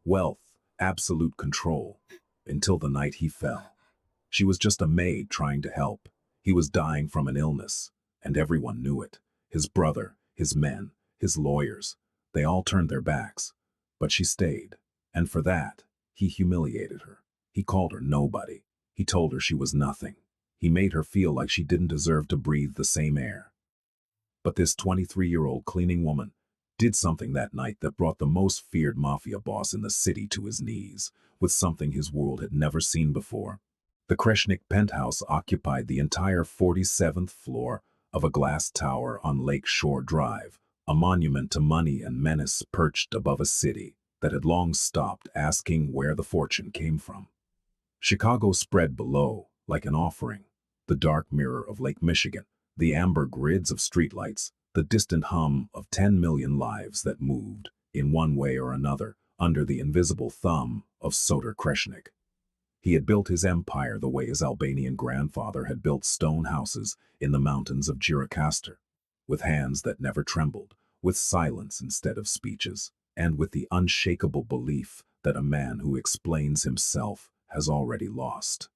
wealth, absolute control, until the night he fell. She was just a maid trying to help. He was dying from an illness, and everyone knew it. His brother, his men, his lawyers, they all turned their backs. But she stayed, and for that, he humiliated her. He called her nobody. He told her she was nothing. He made her feel like she didn't deserve to breathe the same air. But this 23-year-old cleaning woman did something that night that brought the most feared mafia boss in the city to his knees, with something his world had never seen before. The Kreshnik penthouse occupied the entire 47th floor of a glass tower on Lake Shore Drive, a monument to money and menace perched above a city that had long stopped asking where the fortune came from. Chicago spread below like an offering, the dark mirror of Lake Michigan, the amber grids of streetlights, the distant hum of 10 million lives that moved, in one way or another, under the invisible thumb of Soter Kreshnik. He had built his empire the way his Albanian grandfather had built stone houses in the mountains of Gjirokastër, with hands that never trembled, with silence instead of speeches, and with the unshakable belief that a man who explains himself has already lost.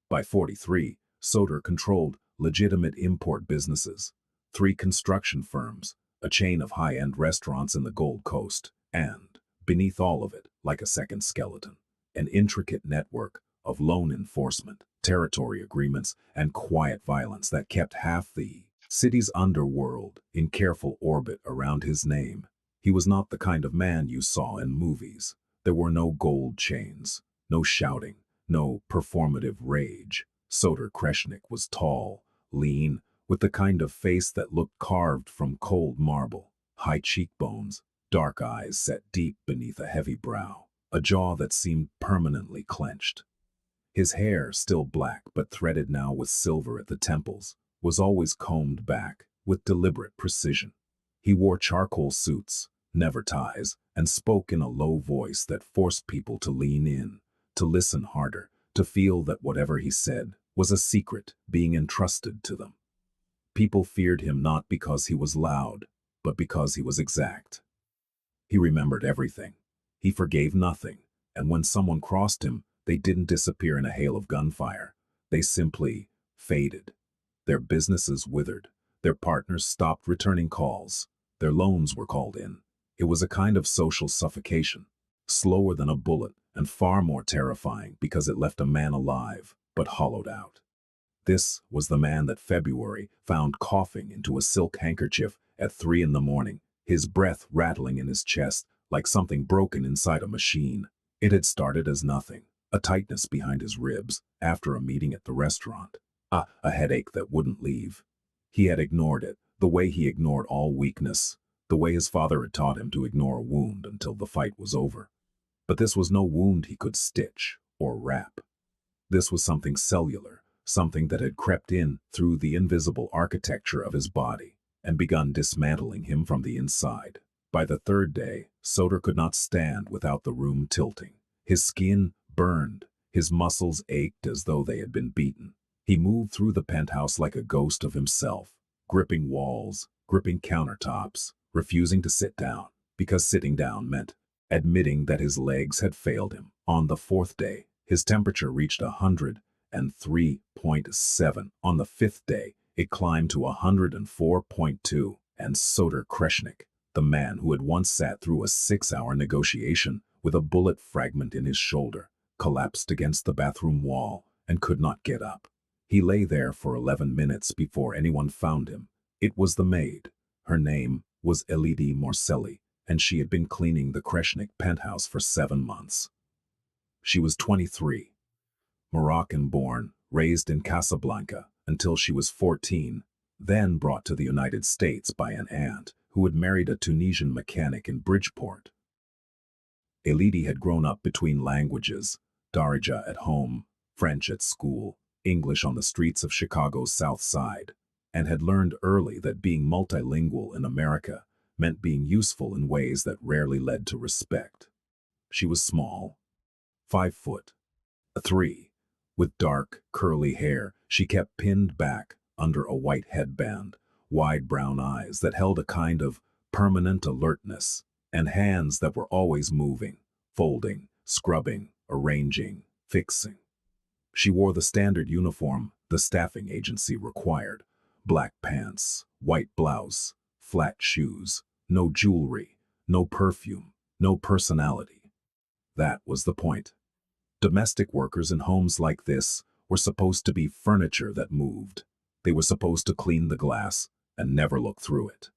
By 43, Soter controlled legitimate import businesses, 3 construction firms, a chain of high-end restaurants in the Gold Coast, and, beneath all of it, like a second skeleton, an intricate network of loan enforcement, territory agreements, and quiet violence that kept half the city's underworld in careful orbit around his name. He was not the kind of man you saw in movies. There were no gold chains, no shouting, no performative rage. Soter Kreshnik was tall, lean, with the kind of face that looked carved from cold marble, high cheekbones, dark eyes set deep beneath a heavy brow, a jaw that seemed permanently clenched. His hair, still black but threaded now with silver at the temples, was always combed back with deliberate precision. He wore charcoal suits, never ties, and spoke in a low voice that forced people to lean in, to listen harder, to feel that whatever he said was a secret being entrusted to them. People feared him not because he was loud, but because he was exact. He remembered everything. He forgave nothing, and when someone crossed him, they didn't disappear in a hail of gunfire. They simply faded. Their businesses withered. Their partners stopped returning calls. Their loans were called in. It was a kind of social suffocation, slower than a bullet and far more terrifying because it left a man alive, but hollowed out. This was the man that February found coughing into a silk handkerchief at 3 in the morning, his breath rattling in his chest like something broken inside a machine. It had started as nothing, a tightness behind his ribs after a meeting at the restaurant, a headache that wouldn't leave. He had ignored it, the way he ignored all weakness, the way his father had taught him to ignore a wound until the fight was over. But this was no wound he could stitch or wrap. This was something cellular, something that had crept in through the invisible architecture of his body and begun dismantling him from the inside. By the 3rd day, Soter could not stand without the room tilting. His skin burned, his muscles ached as though they had been beaten. He moved through the penthouse like a ghost of himself, gripping walls, gripping countertops, refusing to sit down, because sitting down meant admitting that his legs had failed him. On the 4th day, his temperature reached 103.7. On the 5th day, it climbed to 104.2, and Soter Kreshnik, the man who had once sat through a 6-hour negotiation with a bullet fragment in his shoulder, collapsed against the bathroom wall and could not get up. He lay there for 11 minutes before anyone found him. It was the maid. Her name was Elidi Morcelli, and she had been cleaning the Kreshnik penthouse for 7 months. She was 23, Moroccan-born, raised in Casablanca until she was 14, then brought to the United States by an aunt who had married a Tunisian mechanic in Bridgeport. Elidi had grown up between languages, Darija at home, French at school, English on the streets of Chicago's South Side, and had learned early that being multilingual in America meant being useful in ways that rarely led to respect. She was small, 5'3", with dark, curly hair she kept pinned back under a white headband, wide brown eyes that held a kind of permanent alertness, and hands that were always moving, folding, scrubbing, arranging, fixing. She wore the standard uniform the staffing agency required: black pants, white blouse, flat shoes, no jewelry, no perfume, no personality. That was the point. Domestic workers in homes like this were supposed to be furniture that moved. They were supposed to clean the glass and never look through it.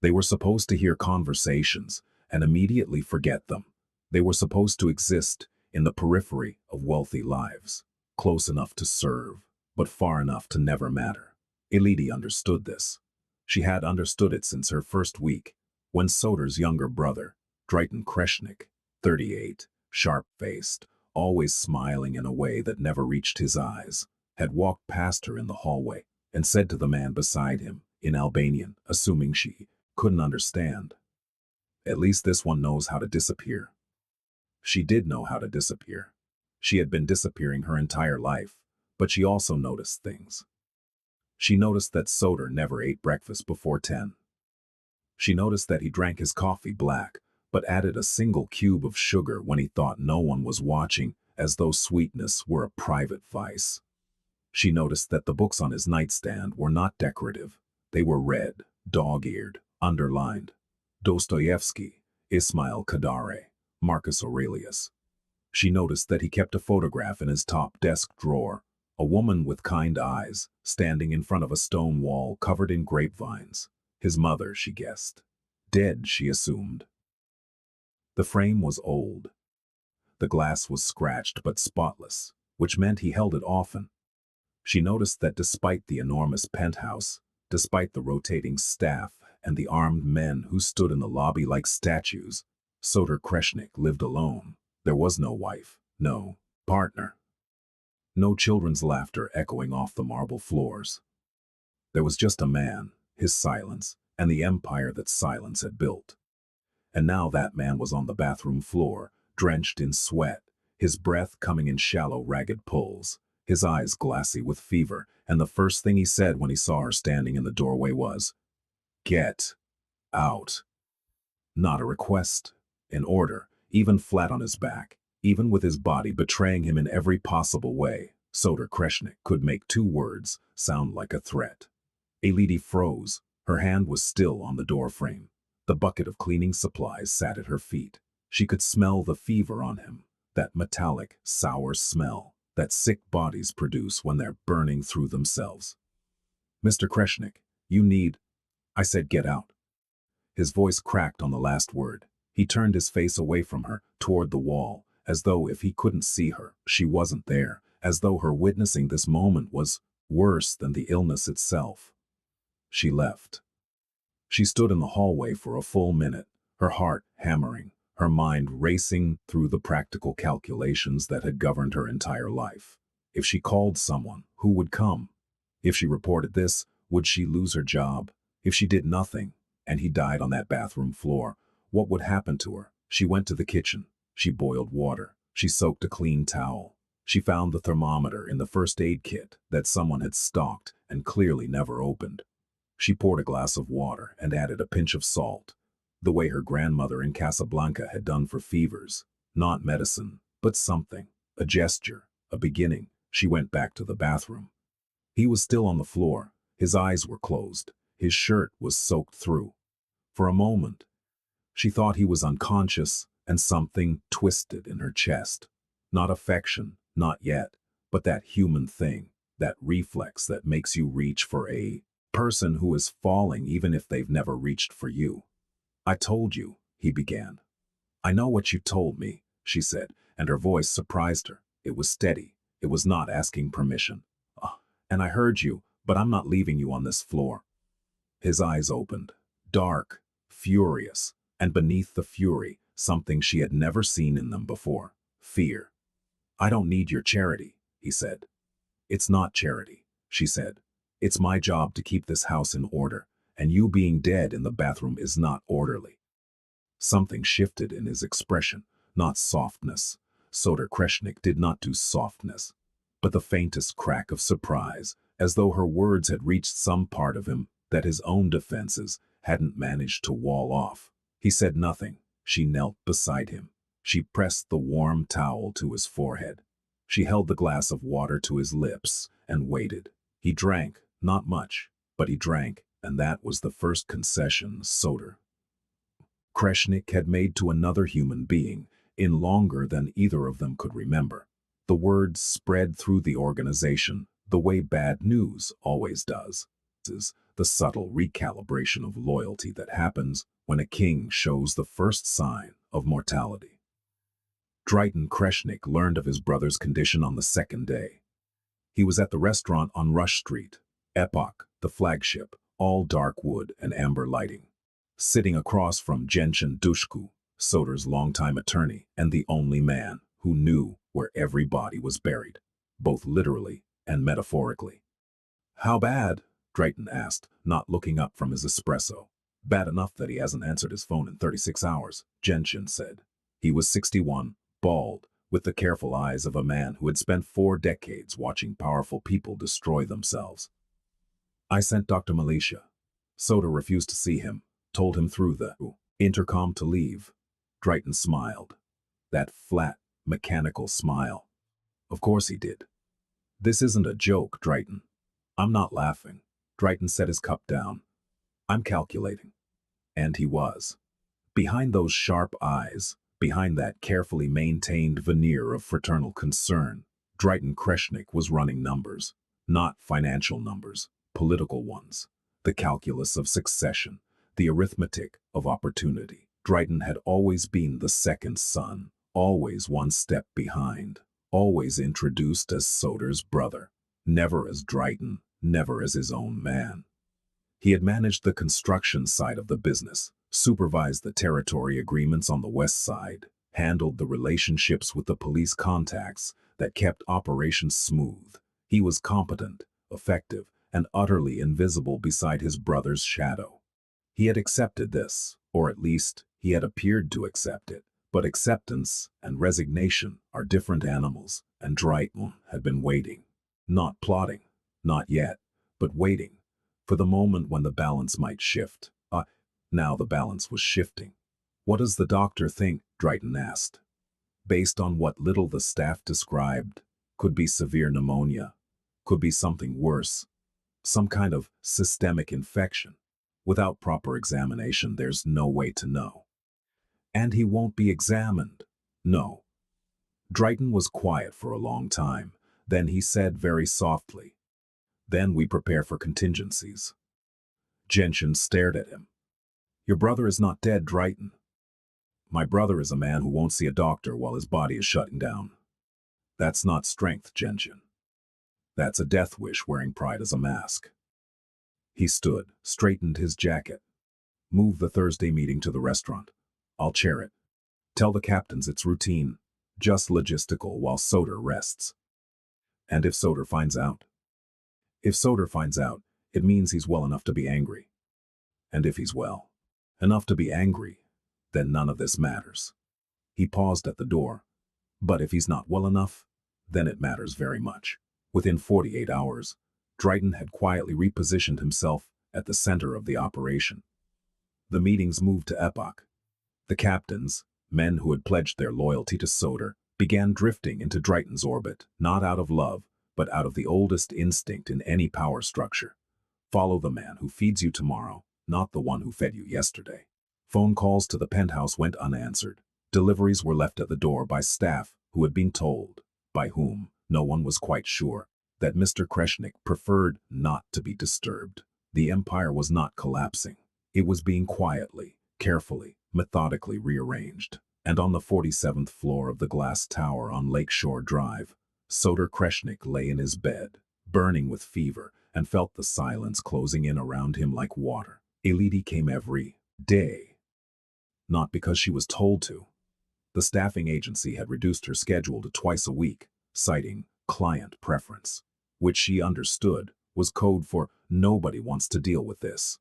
They were supposed to hear conversations and immediately forget them. They were supposed to exist in the periphery of wealthy lives, close enough to serve, but far enough to never matter. Elodie understood this. She had understood it since her first week, when Soder's younger brother, Drayton Kreshnik, 38, sharp-faced, always smiling in a way that never reached his eyes, had walked past her in the hallway and said to the man beside him, in Albanian, assuming she couldn't understand, "At least this one knows how to disappear." She did know how to disappear. She had been disappearing her entire life, but she also noticed things. She noticed that Soder never ate breakfast before 10. She noticed that he drank his coffee black, but added a single cube of sugar when he thought no one was watching, as though sweetness were a private vice. She noticed that the books on his nightstand were not decorative. They were red, dog-eared, underlined. Dostoevsky, Ismail Kadare, Marcus Aurelius. She noticed that he kept a photograph in his top desk drawer, a woman with kind eyes, standing in front of a stone wall covered in grapevines. His mother, she guessed. Dead, she assumed. The frame was old. The glass was scratched but spotless, which meant he held it often. She noticed that despite the enormous penthouse, despite the rotating staff and the armed men who stood in the lobby like statues, Soder Kreshnik lived alone. There was no wife, no partner. No children's laughter echoing off the marble floors. There was just a man, his silence, and the empire that silence had built. And now that man was on the bathroom floor, drenched in sweat, his breath coming in shallow, ragged pulls, his eyes glassy with fever, and the first thing he said when he saw her standing in the doorway was, "Get out." Not a request, an order, even flat on his back, even with his body betraying him in every possible way. Soder Kreshnik could make two words sound like a threat. Elodie froze. Her hand was still on the doorframe. The bucket of cleaning supplies sat at her feet. She could smell the fever on him, that metallic, sour smell that sick bodies produce when they're burning through themselves. "Mr. Kreshnik, you need—" I said, "Get out." His voice cracked on the last word. He turned his face away from her, toward the wall, as though if he couldn't see her, she wasn't there, as though her witnessing this moment was worse than the illness itself. She left. She stood in the hallway for a full minute, her heart hammering, her mind racing through the practical calculations that had governed her entire life. If she called someone, who would come? If she reported this, would she lose her job? If she did nothing, and he died on that bathroom floor, what would happen to her? She went to the kitchen. She boiled water. She soaked a clean towel. She found the thermometer in the first aid kit that someone had stocked and clearly never opened. She poured a glass of water and added a pinch of salt, the way her grandmother in Casablanca had done for fevers. Not medicine, but something, a gesture, a beginning. She went back to the bathroom. He was still on the floor. His eyes were closed. His shirt was soaked through. For a moment, she thought he was unconscious, and something twisted in her chest. Not affection, not yet, but that human thing, that reflex that makes you reach for a person who is falling even if they've never reached for you. "I told you," he began. "I know what you told me," she said, and her voice surprised her. It was steady. It was not asking permission. "And I heard you, but I'm not leaving you on this floor." His eyes opened, dark, furious, and beneath the fury, something she had never seen in them before: fear. "I don't need your charity," he said. "It's not charity," she said. "It's my job to keep this house in order, and you being dead in the bathroom is not orderly." Something shifted in his expression, not softness. Soder Kreshnik did not do softness, but the faintest crack of surprise, as though her words had reached some part of him that his own defenses hadn't managed to wall off. He said nothing. She knelt beside him. She pressed the warm towel to his forehead. She held the glass of water to his lips and waited. He drank, not much, but he drank, and that was the first concession Soder Kreshnik had made to another human being in longer than either of them could remember. The words spread through the organization the way bad news always does. Is the subtle recalibration of loyalty that happens when a king shows the first sign of mortality. Drayton Kreshnik learned of his brother's condition on the second day. He was at the restaurant on Rush Street, Epoch, the flagship, all dark wood and amber lighting. Sitting across from Genshin Dushku, Soder's longtime attorney and the only man who knew where every body was buried, both literally and metaphorically. "How bad?" Drayton asked, not looking up from his espresso. "Bad enough that he hasn't answered his phone in 36 hours, Genshin said. He was 61, bald, with the careful eyes of a man who had spent 4 decades watching powerful people destroy themselves. "I sent Dr. Militia. Soder refused to see him, told him through the intercom to leave." Drayton smiled. That flat, mechanical smile. "Of course he did." "This isn't a joke, Drayton." "I'm not laughing." Drayton set his cup down. "I'm calculating." And he was. Behind those sharp eyes, behind that carefully maintained veneer of fraternal concern, Drayton Kreshnik was running numbers. Not financial numbers, political ones. The calculus of succession, the arithmetic of opportunity. Drayton had always been the second son, always one step behind, always introduced as Soder's brother, never as Drayton, never as his own man. He had managed the construction side of the business, supervised the territory agreements on the west side, handled the relationships with the police contacts that kept operations smooth. He was competent, effective, and utterly invisible beside his brother's shadow. He had accepted this, or at least he had appeared to accept it. But acceptance and resignation are different animals, and Drayton had been waiting. Not plotting, not yet, but waiting, for the moment when the balance might shift. Now the balance was shifting. "What does the doctor think?" Drayton asked. Based on what little the staff described, could be severe pneumonia, could be something worse, some kind of systemic infection. Without proper examination, there's no way to know. "And he won't be examined." "No." Drayton was quiet for a long time. Then he said very softly, "Then we prepare for contingencies." Genshin stared at him. "Your brother is not dead, Drayton." "My brother is a man who won't see a doctor while his body is shutting down." "That's not strength, Genshin. That's a death wish wearing pride as a mask." He stood, straightened his jacket. "Move the Thursday meeting to the restaurant. I'll chair it. Tell the captains it's routine, just logistical while Soder rests." "And if Soder finds out?" "If Soder finds out, it means he's well enough to be angry. And if he's well enough to be angry, then none of this matters." He paused at the door. "But if he's not well enough, then it matters very much." Within 48 hours, Drayton had quietly repositioned himself at the center of the operation. The meetings moved to Epoch. The captains, men who had pledged their loyalty to Soder, began drifting into Drayton's orbit, not out of love, but out of the oldest instinct in any power structure. Follow the man who feeds you tomorrow, not the one who fed you yesterday. Phone calls to the penthouse went unanswered. Deliveries were left at the door by staff who had been told, by whom, no one was quite sure, that Mr. Kreshnik preferred not to be disturbed. The empire was not collapsing. It was being quietly, carefully, methodically rearranged. And on the 47th floor of the glass tower on Lakeshore Drive, Soder Kreshnik lay in his bed, burning with fever, and felt the silence closing in around him like water. Elodie came every day. Not because she was told to. The staffing agency had reduced her schedule to twice a week, citing client preference, which she understood was code for nobody wants to deal with this.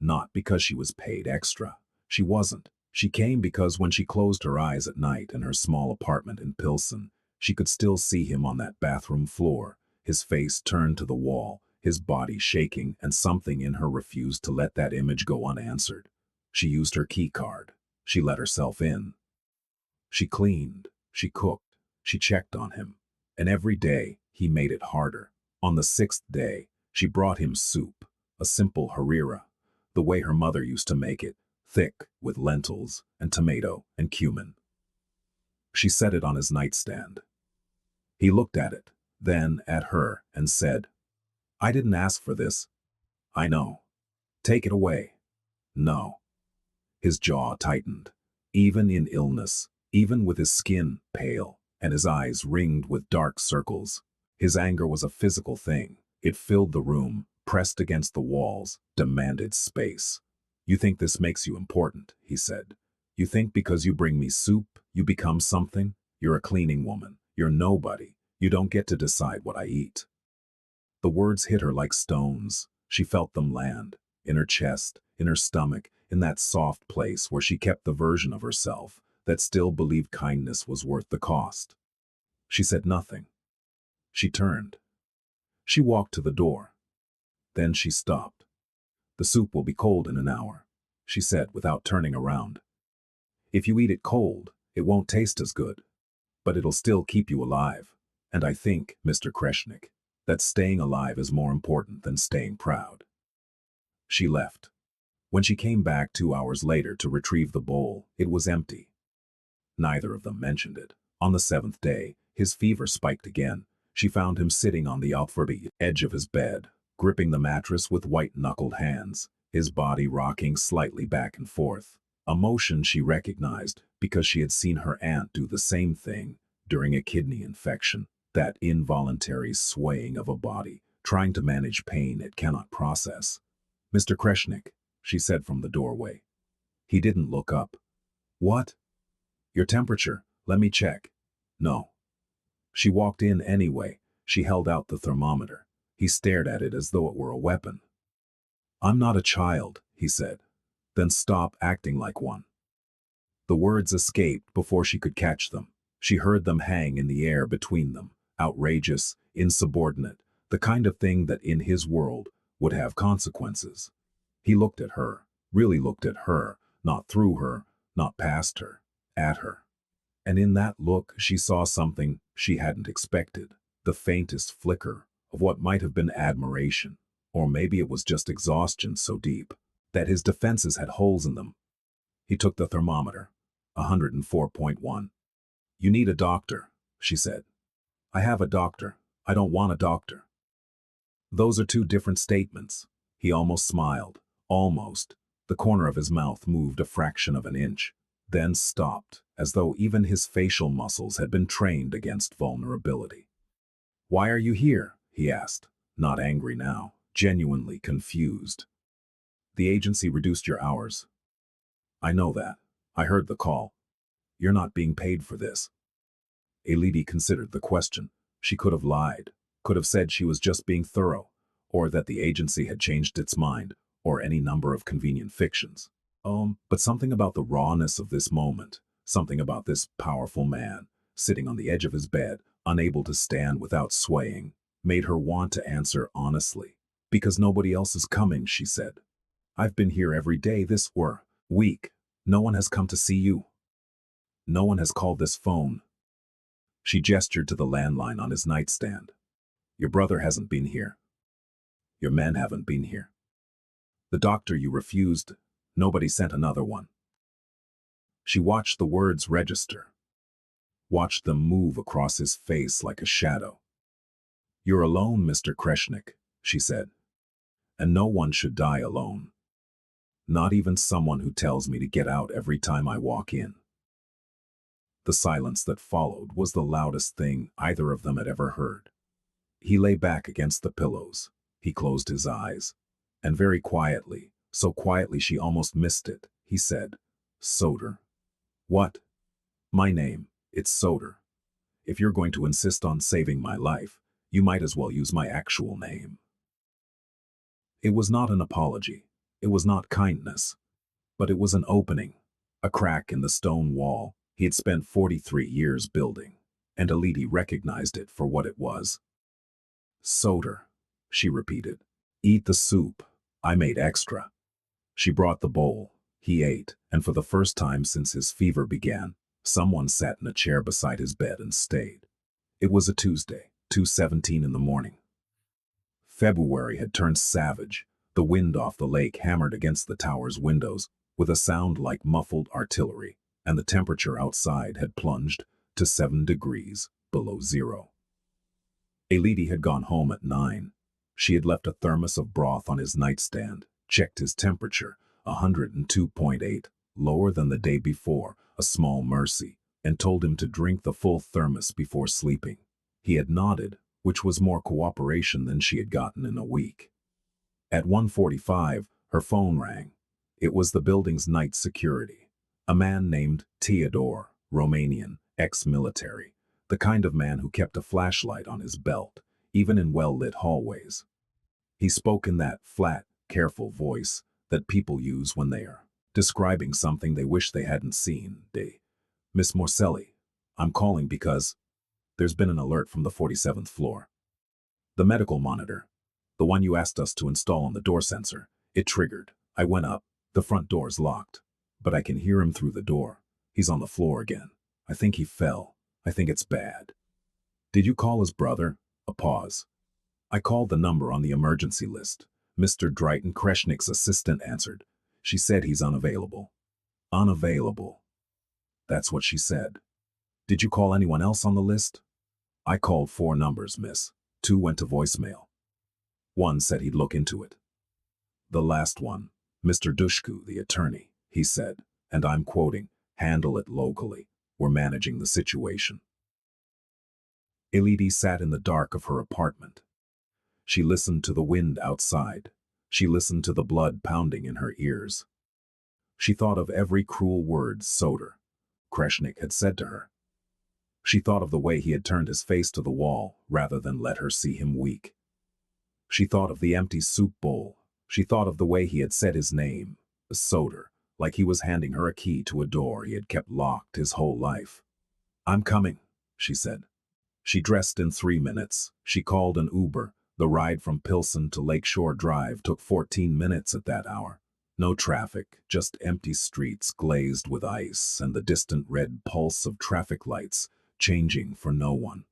Not because she was paid extra. She wasn't. She came because when she closed her eyes at night in her small apartment in Pilsen, she could still see him on that bathroom floor, his face turned to the wall, his body shaking, and something in her refused to let that image go unanswered. She used her key card. She let herself in. She cleaned, she cooked, she checked on him. And every day, he made it harder. On the sixth day, she brought him soup, a simple harira, the way her mother used to make it, thick with lentils and tomato and cumin. She set it on his nightstand. He looked at it, then at her, and said, "I didn't ask for this." "I know. Take it away." "No." His jaw tightened. Even in illness, even with his skin pale and his eyes ringed with dark circles, his anger was a physical thing. It filled the room, pressed against the walls, demanded space. "You think this makes you important," he said. "You think because you bring me soup, you become something? You're a cleaning woman. You're nobody. You don't get to decide what I eat." The words hit her like stones. She felt them land, in her chest, in her stomach, in that soft place where she kept the version of herself that still believed kindness was worth the cost. She said nothing. She turned. She walked to the door. Then she stopped. "The soup will be cold in an hour," she said without turning around. "If you eat it cold, it won't taste as good, but it'll still keep you alive. And I think, Mr. Kreshnik, that staying alive is more important than staying proud." She left. When she came back 2 hours later to retrieve the bowl, it was empty. Neither of them mentioned it. On the seventh day, his fever spiked again. She found him sitting on the outward edge of his bed, gripping the mattress with white-knuckled hands, his body rocking slightly back and forth. A motion she recognized because she had seen her aunt do the same thing during a kidney infection, that involuntary swaying of a body, trying to manage pain it cannot process. "Mr. Kreshnik," she said from the doorway. He didn't look up. "What?" "Your temperature. Let me check." "No." She walked in anyway. She held out the thermometer. He stared at it as though it were a weapon. "I'm not a child," he said. "Then stop acting like one." The words escaped before she could catch them. She heard them hang in the air between them, outrageous, insubordinate, the kind of thing that in his world would have consequences. He looked at her, really looked at her, not through her, not past her, at her. And in that look she saw something she hadn't expected, the faintest flicker of what might have been admiration, or maybe it was just exhaustion so deep that his defenses had holes in them. He took the thermometer. 104.1. "You need a doctor," she said. "I have a doctor. I don't want a doctor." Those are two different statements. He almost smiled. Almost. The corner of his mouth moved a fraction of an inch, then stopped, as though even his facial muscles had been trained against vulnerability. "Why are you here?" he asked, not angry now, genuinely confused. "The agency reduced your hours." "I know that. I heard the call. You're not being paid for this." Elodie considered the question. She could have lied, could have said she was just being thorough, or that the agency had changed its mind, or any number of convenient fictions. But something about the rawness of this moment, something about this powerful man, sitting on the edge of his bed, unable to stand without swaying, made her want to answer honestly. "Because nobody else is coming," she said. "I've been here every day this week. No one has come to see you. No one has called this phone." She gestured to the landline on his nightstand. "Your brother hasn't been here. Your men haven't been here. The doctor you refused, nobody sent another one." She watched the words register, watched them move across his face like a shadow. "You're alone, Mr. Kreshnik," she said. "And no one should die alone. Not even someone who tells me to get out every time I walk in." The silence that followed was the loudest thing either of them had ever heard. He lay back against the pillows. He closed his eyes. And very quietly, so quietly she almost missed it, he said, "Soder." "What?" "My name. It's Soder. If you're going to insist on saving my life, you might as well use my actual name." It was not an apology. It was not kindness. But it was an opening, a crack in the stone wall he had spent 43 years building, and Elodie recognized it for what it was. "Soder," she repeated. "Eat the soup. I made extra." She brought the bowl. He ate, and for the first time since his fever began, Someone sat in a chair beside his bed and stayed. It was a Tuesday, 2:17 in the morning. February had turned savage. The wind off the lake hammered against the tower's windows with a sound like muffled artillery, and the temperature outside had plunged to 7 degrees below zero. Elidi had gone home at 9. She had left a thermos of broth on his nightstand, checked his temperature, 102.8, lower than the day before, a small mercy, and told him to drink the full thermos before sleeping. He had nodded, which was more cooperation than she had gotten in a week. At 1:45, her phone rang. It was the building's night security. A man named Theodore, Romanian, ex-military, the kind of man who kept a flashlight on his belt, even in well-lit hallways. He spoke in that flat, careful voice that people use when they are describing something they wish they hadn't seen. Miss Morselli, I'm calling because there's been an alert from the 47th floor. The medical monitor, the one you asked us to install on the door sensor, it triggered. I went up. The front door's locked. But I can hear him through the door. He's on the floor again. I think he fell. I think it's bad. Did you call his brother? A pause. I called the number on the emergency list. Mr. Drayton Kreshnik's assistant answered. She said he's unavailable. Unavailable. That's what she said. Did you call anyone else on the list? I called 4 numbers, miss. 2 went to voicemail. 1 said he'd look into it. The last one, Mr. Dushku, the attorney, he said, and I'm quoting, handle it locally. We're managing the situation. Elidi sat in the dark of her apartment. She listened to the wind outside. She listened to the blood pounding in her ears. She thought of every cruel word Soder, Kreshnik, had said to her. She thought of the way he had turned his face to the wall rather than let her see him weak. She thought of the empty soup bowl. She thought of the way he had said his name, Soder, like he was handing her a key to a door he had kept locked his whole life. I'm coming, she said. She dressed in 3 minutes. She called an Uber. The ride from Pilsen to Lakeshore Drive took 14 minutes at that hour. No traffic, just empty streets glazed with ice and the distant red pulse of traffic lights, changing for no one.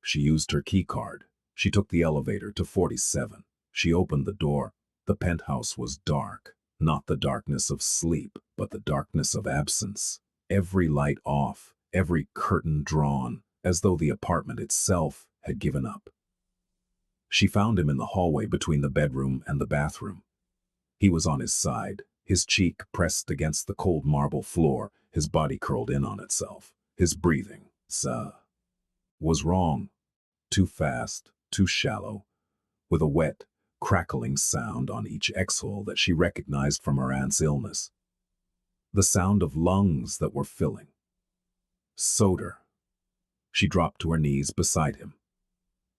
She used her key card. She took the elevator to 47. She opened the door. The penthouse was dark, not the darkness of sleep, but the darkness of absence. Every light off, every curtain drawn, as though the apartment itself had given up. She found him in the hallway between the bedroom and the bathroom. He was on his side, his cheek pressed against the cold marble floor, his body curled in on itself. His breathing, was wrong. Too fast, too shallow, with a wet, crackling sound on each exhale that she recognized from her aunt's illness. The sound of lungs that were filling. Soder. She dropped to her knees beside him.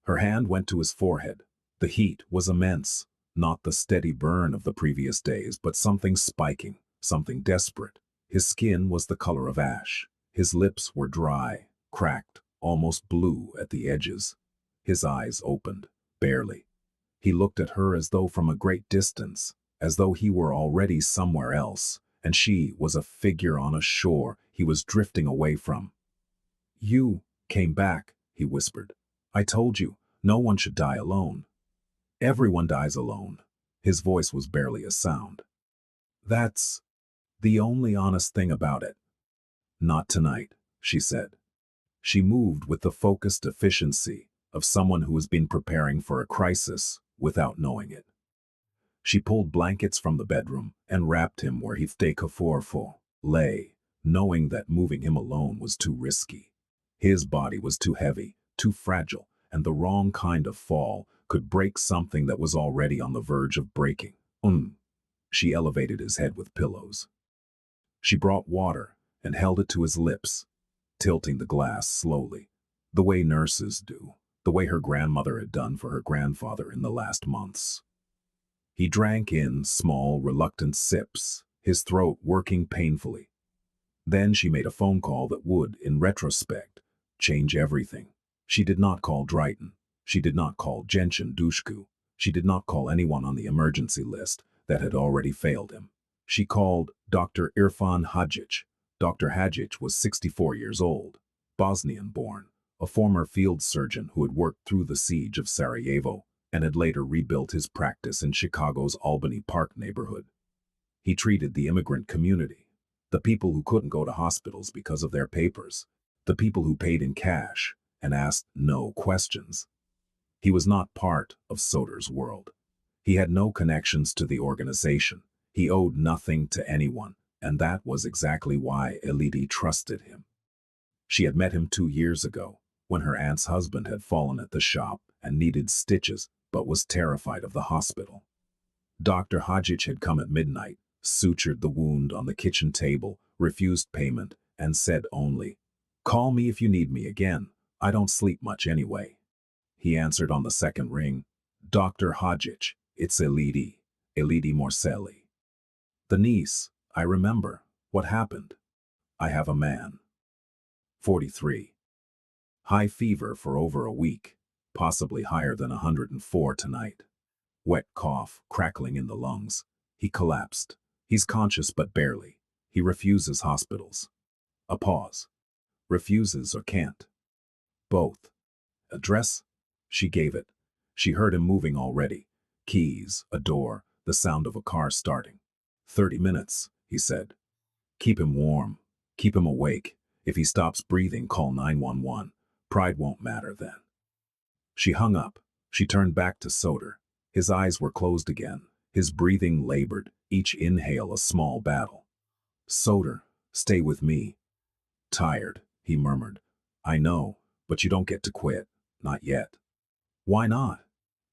Her hand went to his forehead. The heat was immense, not the steady burn of the previous days, but something spiking, something desperate. His skin was the color of ash. His lips were dry, cracked, almost blue at the edges. His eyes opened, barely. He looked at her as though from a great distance, as though he were already somewhere else, and she was a figure on a shore he was drifting away from. You came back, he whispered. I told you, no one should die alone. Everyone dies alone. His voice was barely a sound. That's the only honest thing about it. Not tonight, she said. She moved with the focused efficiency of someone who has been preparing for a crisis without knowing it. She pulled blankets from the bedroom and wrapped him where Hiftecaforfo lay, knowing that moving him alone was too risky. His body was too heavy, too fragile, and the wrong kind of fall could break something that was already on the verge of breaking. She elevated his head with pillows. She brought water and held it to his lips, tilting the glass slowly, the way nurses do, the way her grandmother had done for her grandfather in the last months. He drank in small, reluctant sips, his throat working painfully. Then she made a phone call that would, in retrospect, change everything. She did not call Drayton. She did not call Genshin Dushku. She did not call anyone on the emergency list that had already failed him. She called Dr. Irfan Hadjic, Dr. Hadjic was 64 years old, Bosnian-born, a former field surgeon who had worked through the siege of Sarajevo and had later rebuilt his practice in Chicago's Albany Park neighborhood. He treated the immigrant community, the people who couldn't go to hospitals because of their papers, the people who paid in cash and asked no questions. He was not part of Soder's world. He had no connections to the organization. He owed nothing to anyone, and that was exactly why Elidi trusted him. She had met him 2 years ago, when her aunt's husband had fallen at the shop and needed stitches, but was terrified of the hospital. Dr. Hadjic had come at midnight, sutured the wound on the kitchen table, refused payment, and said only, "Call me if you need me again. I don't sleep much anyway." He answered on the second ring, "Dr. Hadjic, it's Elidi Morselli." "The niece, I remember. What happened?" "I have a man. 43. High fever for over a week, possibly higher than 104 tonight. Wet cough, crackling in the lungs. He collapsed. He's conscious but barely. He refuses hospitals." A pause. Refuses or can't? Both. Address? She gave it. She heard him moving already. Keys, a door, the sound of a car starting. 30 minutes, he said. "Keep him warm. Keep him awake. If he stops breathing, call 911. Pride won't matter then." She hung up. She turned back to Soder. His eyes were closed again. His breathing labored, each inhale a small battle. "Soder, stay with me." "Tired," he murmured. "I know, but you don't get to quit. Not yet." "Why not?"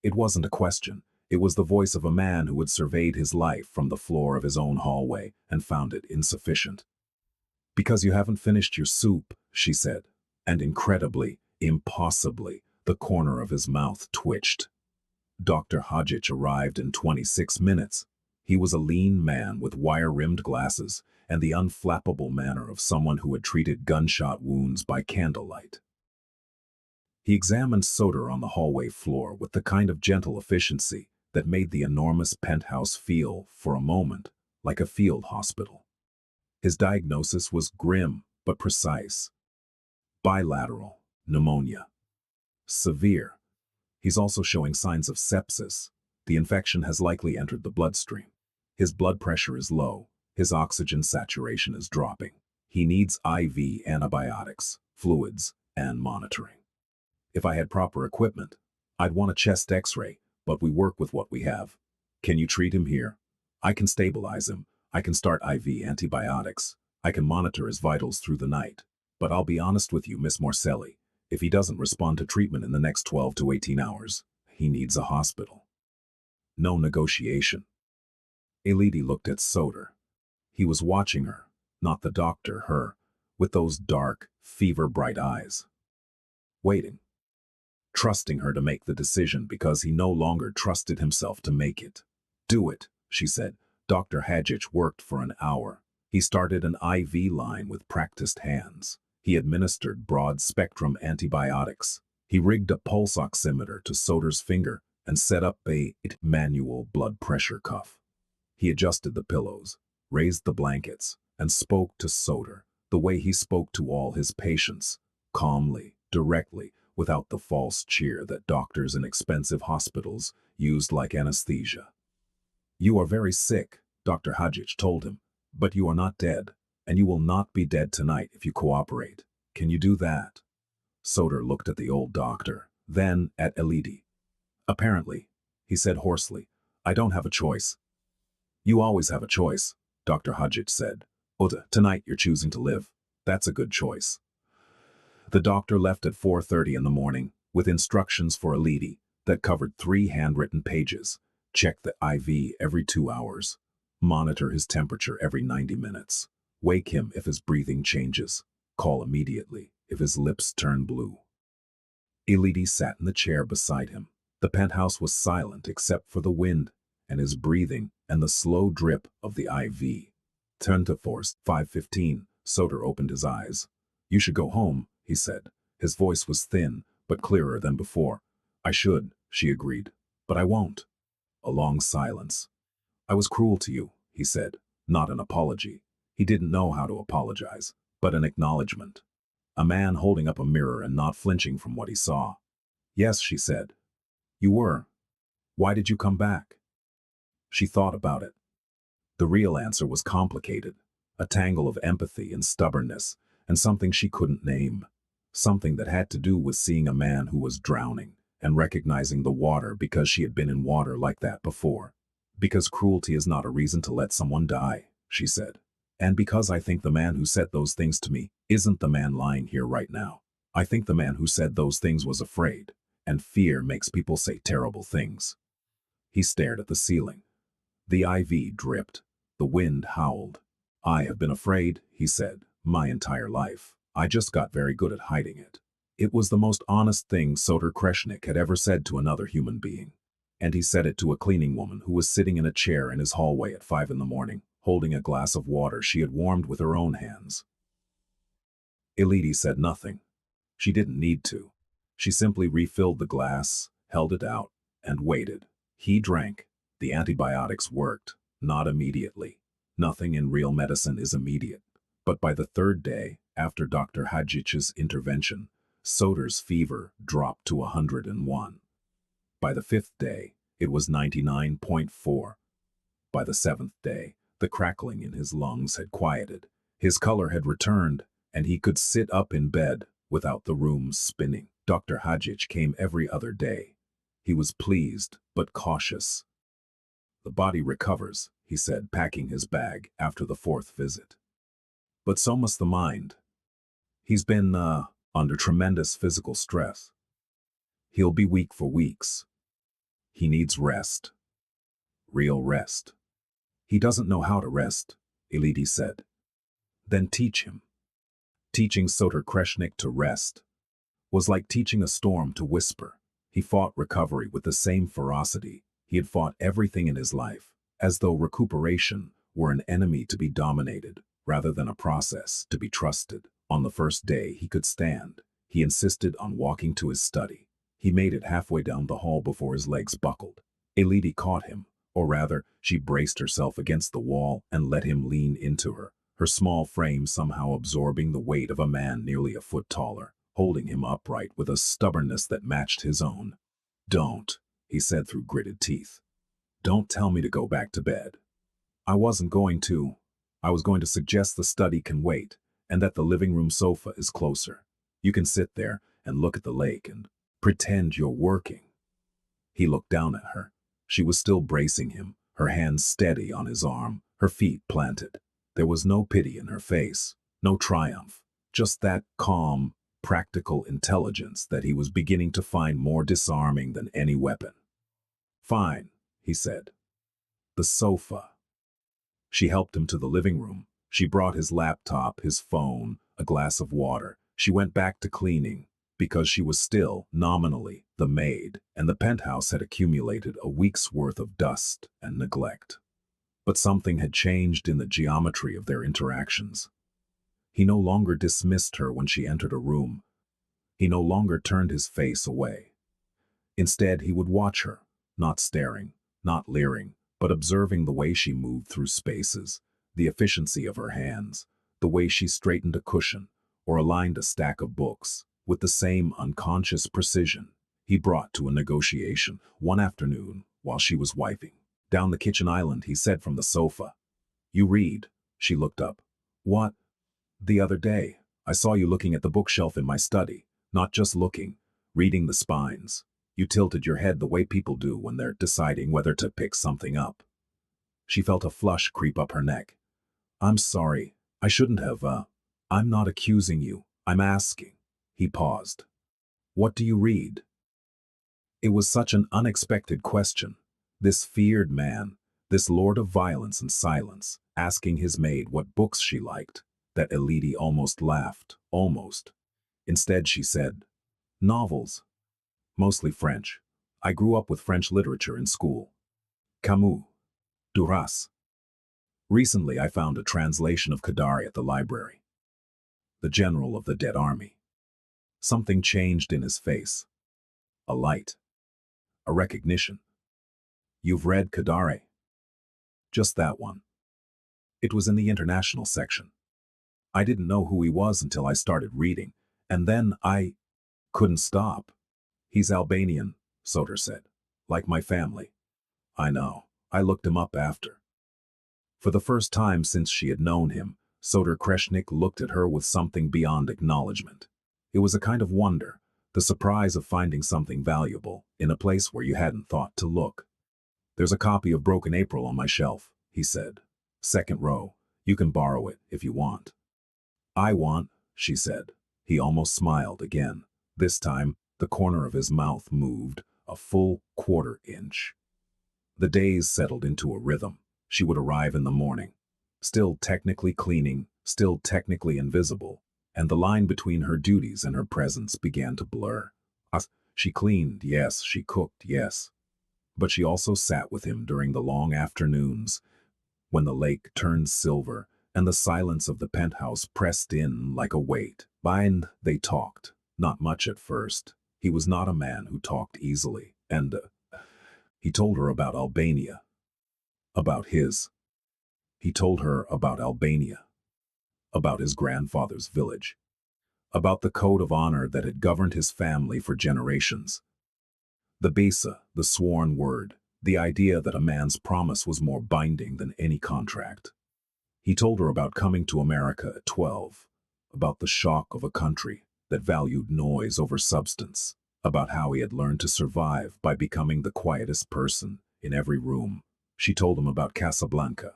It wasn't a question. It was the voice of a man who had surveyed his life from the floor of his own hallway and found it insufficient. "Because you haven't finished your soup," she said, and incredibly, impossibly, the corner of his mouth twitched. Dr. Hadjic arrived in 26 minutes. He was a lean man with wire-rimmed glasses and the unflappable manner of someone who had treated gunshot wounds by candlelight. He examined Soder on the hallway floor with the kind of gentle efficiency that made the enormous penthouse feel, for a moment, like a field hospital. His diagnosis was grim but precise. Bilateral pneumonia. Severe. He's also showing signs of sepsis. The infection has likely entered the bloodstream. His blood pressure is low. His oxygen saturation is dropping. He needs IV antibiotics, fluids, and monitoring. If I had proper equipment, I'd want a chest x-ray, but we work with what we have. Can you treat him here? I can stabilize him. I can start IV antibiotics. I can monitor his vitals through the night. But I'll be honest with you, Miss Morselli. If he doesn't respond to treatment in the next 12 to 18 hours, he needs a hospital." No negotiation. Elidi looked at Soder. He was watching her, not the doctor, her, with those dark, fever-bright eyes. Waiting. Trusting her to make the decision because he no longer trusted himself to make it. "Do it," she said. Dr. Hadjic worked for an hour. He started an IV line with practiced hands. He administered broad-spectrum antibiotics. He rigged a pulse oximeter to Soder's finger and set up a manual blood pressure cuff. He adjusted the pillows, raised the blankets, and spoke to Soder the way he spoke to all his patients, calmly, directly, without the false cheer that doctors in expensive hospitals used like anesthesia. "You are very sick," Dr. Hadjic told him, "but you are not dead, and you will not be dead tonight if you cooperate. Can you do that?" Soder looked at the old doctor, then at Elidi. "Apparently," he said hoarsely, "I don't have a choice." "You always have a choice," Dr. Hadjic said. "Oda, tonight you're choosing to live. That's a good choice." The doctor left at 4:30 in the morning with instructions for Elidi that covered 3 handwritten pages. Check the IV every 2 hours. Monitor his temperature every 90 minutes. Wake him if his breathing changes. Call immediately if his lips turn blue. Elidi sat in the chair beside him. The penthouse was silent except for the wind and his breathing and the slow drip of the IV. Turn to force 5:15. Soder opened his eyes. "You should go home," he said. His voice was thin, but clearer than before. "I should," she agreed, "but I won't." A long silence. "I was cruel to you," he said, not an apology. He didn't know how to apologize, but an acknowledgement. A man holding up a mirror and not flinching from what he saw. Yes, she said. You were. Why did you come back? She thought about it. The real answer was complicated, a tangle of empathy and stubbornness, and something she couldn't name. Something that had to do with seeing a man who was drowning and recognizing the water because she had been in water like that before. Because cruelty is not a reason to let someone die, she said. And because I think the man who said those things to me isn't the man lying here right now. I think the man who said those things was afraid, and fear makes people say terrible things. He stared at the ceiling. The IV dripped. The wind howled. I have been afraid, he said, my entire life. I just got very good at hiding it. It was the most honest thing Soter Kreshnik had ever said to another human being. And he said it to a cleaning woman who was sitting in a chair in his hallway at 5 in the morning, holding a glass of water she had warmed with her own hands. Elodie said nothing. She didn't need to. She simply refilled the glass, held it out, and waited. He drank. The antibiotics worked, not immediately. Nothing in real medicine is immediate. But by the third day, after Dr. Hadjich's intervention, Soter's fever dropped to 101. By the fifth day, it was 99.4. By the seventh day, the crackling in his lungs had quieted. His color had returned, and he could sit up in bed without the room spinning. Dr. Hadjich came every other day. He was pleased, but cautious. The body recovers, he said, packing his bag after the fourth visit. But so must the mind. He's been, under tremendous physical stress. He'll be weak for weeks. He needs rest. Real rest. He doesn't know how to rest, Elodie said. Then teach him. Teaching Soter Kreshnik to rest was like teaching a storm to whisper. He fought recovery with the same ferocity he had fought everything in his life, as though recuperation were an enemy to be dominated, rather than a process to be trusted. On the first day he could stand, he insisted on walking to his study. He made it halfway down the hall before his legs buckled. Elodie caught him, or rather, she braced herself against the wall and let him lean into her, her small frame somehow absorbing the weight of a man nearly a foot taller, holding him upright with a stubbornness that matched his own. Don't, he said through gritted teeth. Don't tell me to go back to bed. I wasn't going to. I was going to suggest the study can wait, and that the living room sofa is closer. You can sit there and look at the lake and pretend you're working. He looked down at her. She was still bracing him, her hands steady on his arm, her feet planted. There was no pity in her face, no triumph, just that calm, practical intelligence that he was beginning to find more disarming than any weapon. Fine, he said. The sofa. She helped him to the living room. She brought his laptop, his phone, a glass of water. She went back to cleaning, because she was still, nominally, the maid, and the penthouse had accumulated a week's worth of dust and neglect. But something had changed in the geometry of their interactions. He no longer dismissed her when she entered a room. He no longer turned his face away. Instead, he would watch her, not staring, not leering, but observing the way she moved through spaces, the efficiency of her hands, the way she straightened a cushion or aligned a stack of books, with the same unconscious precision he brought to a negotiation one afternoon while she was wiping down the kitchen island. He said from the sofa, "You read." She looked up. "What?" "The other day, I saw you looking at the bookshelf in my study, not just looking, reading the spines. You tilted your head the way people do when they're deciding whether to pick something up." She felt a flush creep up her neck. "I'm sorry. I shouldn't have, I'm not accusing you. I'm asking." He paused. "What do you read?" It was such an unexpected question. This feared man, this lord of violence and silence, asking his maid what books she liked, that Elodie almost laughed, almost. Instead she said, "Novels. Mostly French. I grew up with French literature in school. Camus. Duras. Recently I found a translation of Kadari at the library. The general of the dead army." Something changed in his face. A light. A recognition. "You've read Kadari?" "Just that one." It was in the international section. I didn't know who he was until I started reading, and then I couldn't stop. He's Albanian, Soder said. Like my family. I know. I looked him up after. For the first time since she had known him, Soder Kreshnik looked at her with something beyond acknowledgement. It was a kind of wonder, the surprise of finding something valuable in a place where you hadn't thought to look. There's a copy of Broken April on my shelf, he said. Second row. You can borrow it if you want. I want, she said. He almost smiled again. This time, the corner of his mouth moved a full quarter-inch. The days settled into a rhythm. She would arrive in the morning, still technically cleaning, still technically invisible, and the line between her duties and her presence began to blur. She cleaned, yes, she cooked, yes. But she also sat with him during the long afternoons, when the lake turned silver and the silence of the penthouse pressed in like a weight. And they talked, not much at first. He was not a man who talked easily, and he told her about Albania. He told her about Albania, about his grandfather's village, about the code of honor that had governed his family for generations. The Besa, the sworn word, the idea that a man's promise was more binding than any contract. He told her about coming to America at 12, about the shock of a country that valued noise over substance, about how he had learned to survive by becoming the quietest person in every room. She told him about Casablanca,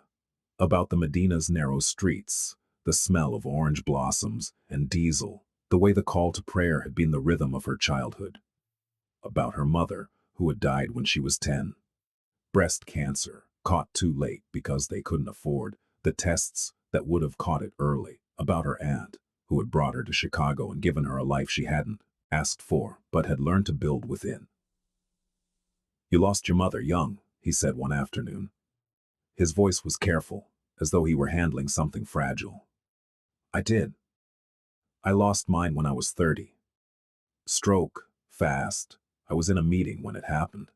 about the Medina's narrow streets, the smell of orange blossoms and diesel, the way the call to prayer had been the rhythm of her childhood, about her mother, who had died when she was 10. Breast cancer, caught too late because they couldn't afford the tests that would have caught it early, about her aunt, who had brought her to Chicago and given her a life she hadn't asked for, but had learned to build within. You lost your mother young, he said one afternoon. His voice was careful, as though he were handling something fragile. I did. I lost mine when I was 30. Stroke, fast. I was in a meeting when it happened.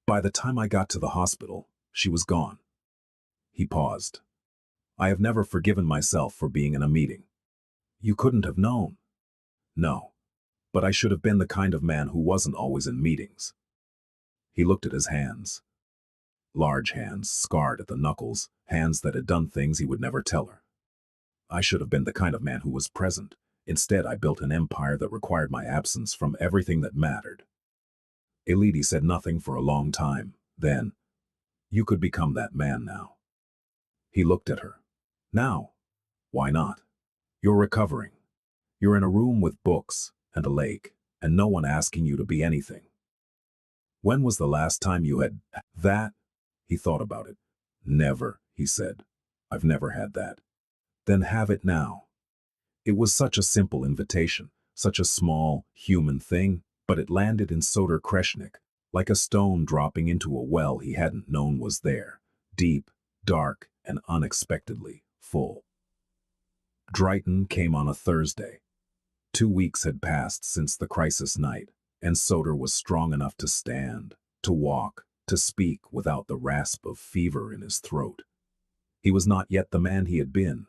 By the time I got to the hospital, she was gone. He paused. I have never forgiven myself for being in a meeting. You couldn't have known. No, but I should have been the kind of man who wasn't always in meetings. He looked at his hands. Large hands, scarred at the knuckles, hands that had done things he would never tell her. I should have been the kind of man who was present. Instead, I built an empire that required my absence from everything that mattered. Elidi said nothing for a long time. Then, you could become that man now. He looked at her. Now? Why not? You're recovering. You're in a room with books and a lake, and no one asking you to be anything. When was the last time you had that? He thought about it. Never, he said. I've never had that. Then have it now. It was such a simple invitation, such a small, human thing, but it landed in Soder Kreshnik, like a stone dropping into a well he hadn't known was there, deep, dark, and unexpectedly full. Drayton came on a Thursday. 2 weeks had passed since the crisis night, and Soder was strong enough to stand, to walk, to speak without the rasp of fever in his throat. He was not yet the man he had been.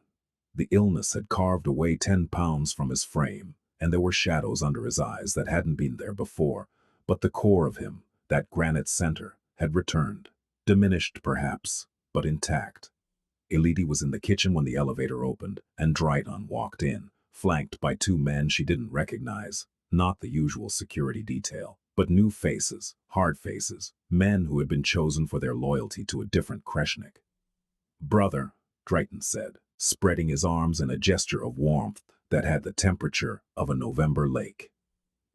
The illness had carved away 10 pounds from his frame, and there were shadows under his eyes that hadn't been there before, but the core of him, that granite center, had returned, diminished perhaps, but intact. Elidi was in the kitchen when the elevator opened, and Drayton walked in, flanked by 2 men she didn't recognize, not the usual security detail, but new faces, hard faces, men who had been chosen for their loyalty to a different Kreshnik. Brother, Drayton said, spreading his arms in a gesture of warmth that had the temperature of a November lake.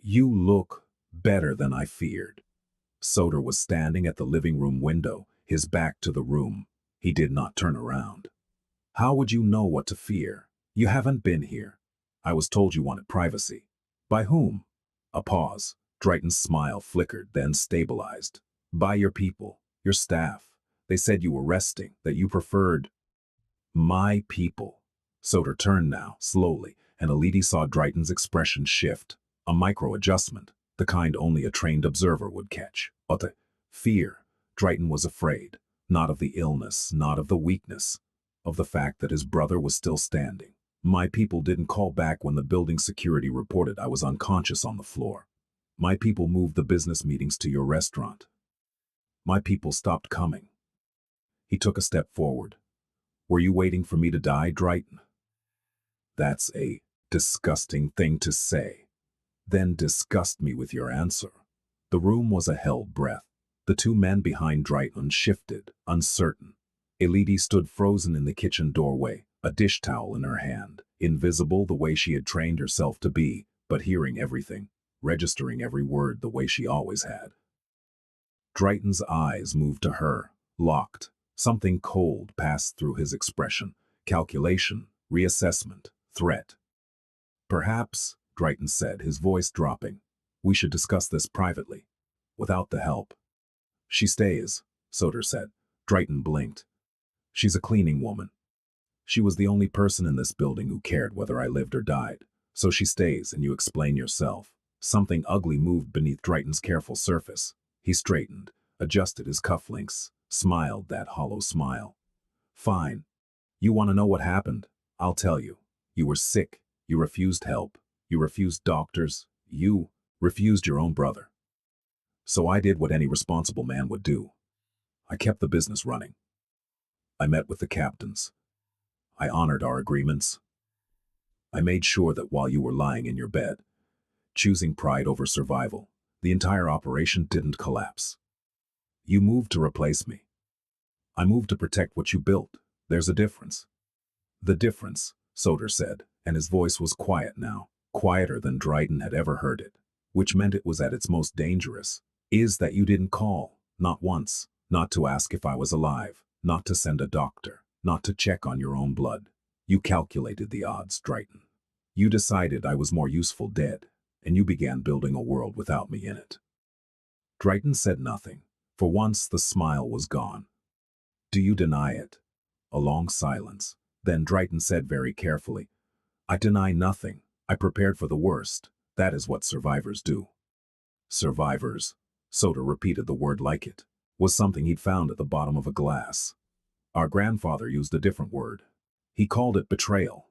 You look better than I feared. Soder was standing at the living room window, his back to the room. He did not turn around. How would you know what to fear? You haven't been here. I was told you wanted privacy. By whom? A pause. Drayton's smile flickered, then stabilized. By your people, your staff. They said you were resting, that you preferred my people. Soder turned now, slowly, and Elidi saw Drayton's expression shift. A micro-adjustment, the kind only a trained observer would catch. But the fear. Drayton was afraid. Not of the illness, not of the weakness, of the fact that his brother was still standing. My people didn't call back when the building security reported I was unconscious on the floor. My people moved the business meetings to your restaurant. My people stopped coming. He took a step forward. Were you waiting for me to die, Drayton? That's a disgusting thing to say. Then disgust me with your answer. The room was a held breath. The two men behind Drayton shifted, uncertain. Elodie stood frozen in the kitchen doorway, a dish towel in her hand, invisible the way she had trained herself to be, but hearing everything, registering every word the way she always had. Drayton's eyes moved to her, locked. Something cold passed through his expression. Calculation, reassessment, threat. Perhaps, Drayton said, his voice dropping, we should discuss this privately, without the help. She stays, Soder said. Drayton blinked. She's a cleaning woman. She was the only person in this building who cared whether I lived or died. So she stays and you explain yourself. Something ugly moved beneath Drayton's careful surface. He straightened, adjusted his cufflinks, smiled that hollow smile. Fine. You want to know what happened? I'll tell you. You were sick. You refused help. You refused doctors. You refused your own brother. So I did what any responsible man would do. I kept the business running. I met with the captains. I honored our agreements. I made sure that while you were lying in your bed, choosing pride over survival, the entire operation didn't collapse. You moved to replace me. I moved to protect what you built. There's a difference. The difference, Soder said, and his voice was quiet now, quieter than Drayton had ever heard it, which meant it was at its most dangerous, is that you didn't call, not once, not to ask if I was alive, not to send a doctor, not to check on your own blood. You calculated the odds, Drayton. You decided I was more useful dead, and you began building a world without me in it. Drayton said nothing. For once, the smile was gone. Do you deny it? A long silence. Then Drayton said very carefully, I deny nothing. I prepared for the worst. That is what survivors do. Survivors, Soder repeated the word like it was something he'd found at the bottom of a glass. Our grandfather used a different word. He called it betrayal.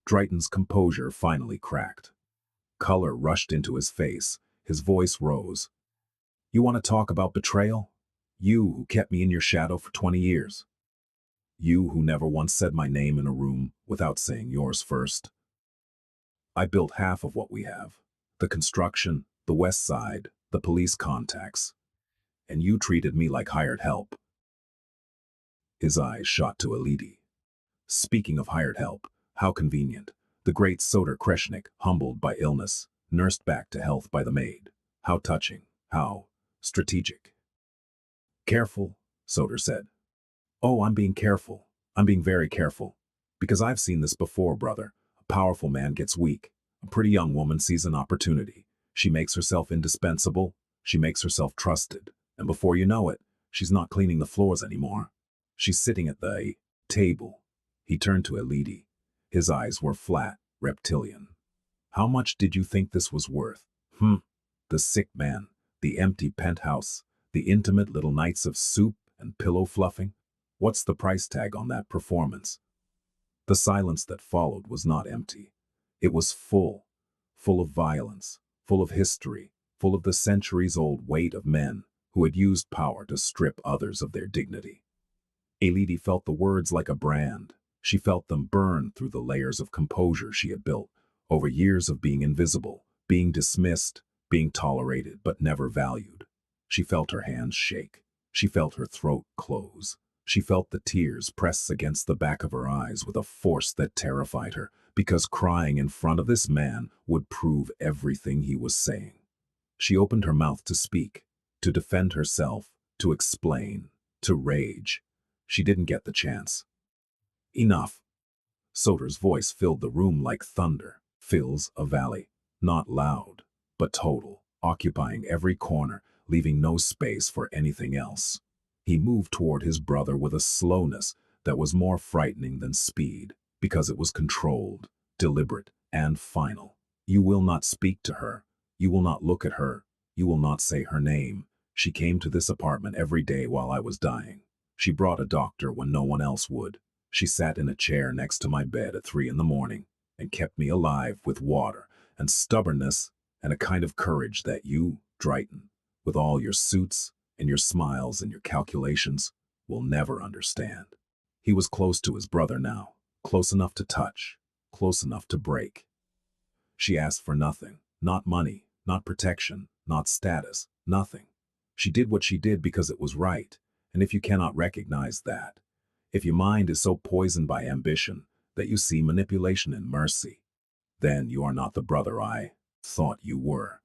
Drayton's composure finally cracked. Color rushed into his face. His voice rose. You want to talk about betrayal? You who kept me in your shadow for 20 years. You who never once said my name in a room without saying yours first. I built half of what we have. The construction, the west side, the police contacts. And you treated me like hired help. His eyes shot to Elodie. Speaking of hired help, how convenient. The great Soder Kreshnik, humbled by illness, nursed back to health by the maid. How touching, how strategic. Careful, Soder said. Oh, I'm being careful. I'm being very careful. Because I've seen this before, brother. A powerful man gets weak. A pretty young woman sees an opportunity. She makes herself indispensable. She makes herself trusted. And before you know it, she's not cleaning the floors anymore. She's sitting at the table. He turned to Elodie. His eyes were flat, reptilian. How much did you think this was worth? The sick man, the empty penthouse, the intimate little nights of soup and pillow fluffing. What's the price tag on that performance? The silence that followed was not empty. It was full, full of violence, full of history, full of the centuries-old weight of men who had used power to strip others of their dignity. Elodie felt the words like a brand. She felt them burn through the layers of composure she had built over years of being invisible, being dismissed, being tolerated but never valued. She felt her hands shake. She felt her throat close. She felt the tears press against the back of her eyes with a force that terrified her, because crying in front of this man would prove everything he was saying. She opened her mouth to speak, to defend herself, to explain, to rage. She didn't get the chance. Enough. Soder's voice filled the room like thunder, fills a valley, not loud, but total, occupying every corner, leaving no space for anything else. He moved toward his brother with a slowness that was more frightening than speed, because it was controlled, deliberate, and final. You will not speak to her. You will not look at her. You will not say her name. She came to this apartment every day while I was dying. She brought a doctor when no one else would. She sat in a chair next to my bed at 3 in the morning and kept me alive with water and stubbornness and a kind of courage that you, Drayton, with all your suits and your smiles and your calculations, will never understand. He was close to his brother now, close enough to touch, close enough to break. She asked for nothing, not money, not protection, not status, nothing. She did what she did because it was right, and if you cannot recognize that, if your mind is so poisoned by ambition that you see manipulation in mercy, then you are not the brother I thought you were.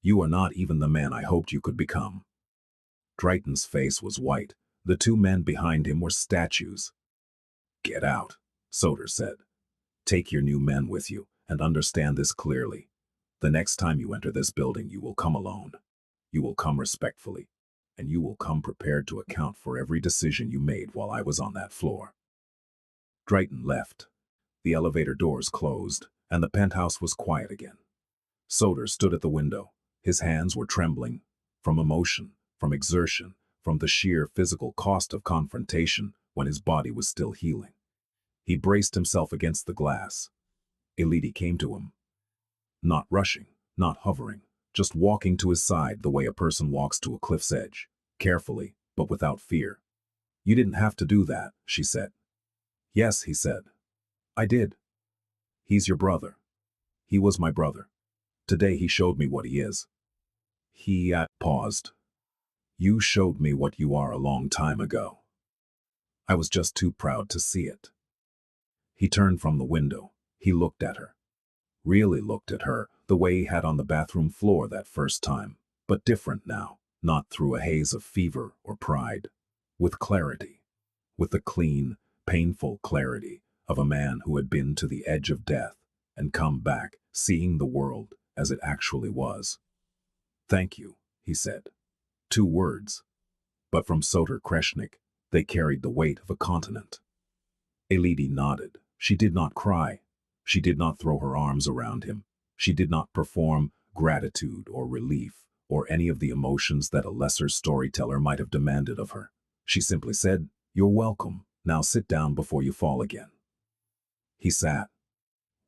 You are not even the man I hoped you could become. Drayton's face was white. The two men behind him were statues. Get out, Soder said. Take your new men with you, and understand this clearly. The next time you enter this building, you will come alone. You will come respectfully, and you will come prepared to account for every decision you made while I was on that floor. Drayton left. The elevator doors closed, and the penthouse was quiet again. Soder stood at the window. His hands were trembling, from emotion, from exertion, from the sheer physical cost of confrontation when his body was still healing. He braced himself against the glass. Elodie came to him. Not rushing, not hovering, just walking to his side the way a person walks to a cliff's edge, carefully, but without fear. You didn't have to do that, she said. Yes, he said. I did. He's your brother. He was my brother. Today he showed me what he is. He paused. You showed me what you are a long time ago. I was just too proud to see it. He turned from the window. He looked at her. Really looked at her the way he had on the bathroom floor that first time, but different now, not through a haze of fever or pride. With clarity. With the clean, painful clarity of a man who had been to the edge of death and come back, seeing the world as it actually was. Thank you, he said. 2 words. But from Soder Kreshnik, they carried the weight of a continent. Elodie nodded. She did not cry. She did not throw her arms around him. She did not perform gratitude or relief or any of the emotions that a lesser storyteller might have demanded of her. She simply said, You're welcome. Now sit down before you fall again. He sat.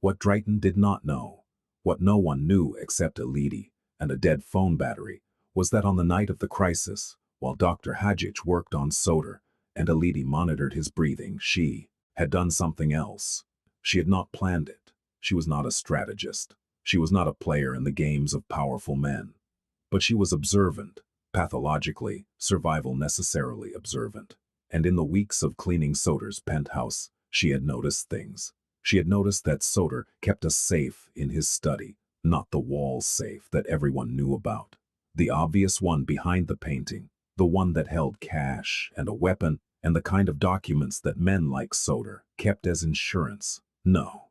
What Drayton did not know, what no one knew except Elodie and a dead phone battery, was that on the night of the crisis, while Dr. Hadjic worked on Soder and Elodie monitored his breathing, she had done something else. She had not planned it. She was not a strategist. She was not a player in the games of powerful men. But she was observant, pathologically, survival necessarily observant. And in the weeks of cleaning Soder's penthouse, she had noticed things. She had noticed that Soder kept a safe in his study, not the wall safe that everyone knew about. The obvious one behind the painting, the one that held cash and a weapon and the kind of documents that men like Soder kept as insurance. No.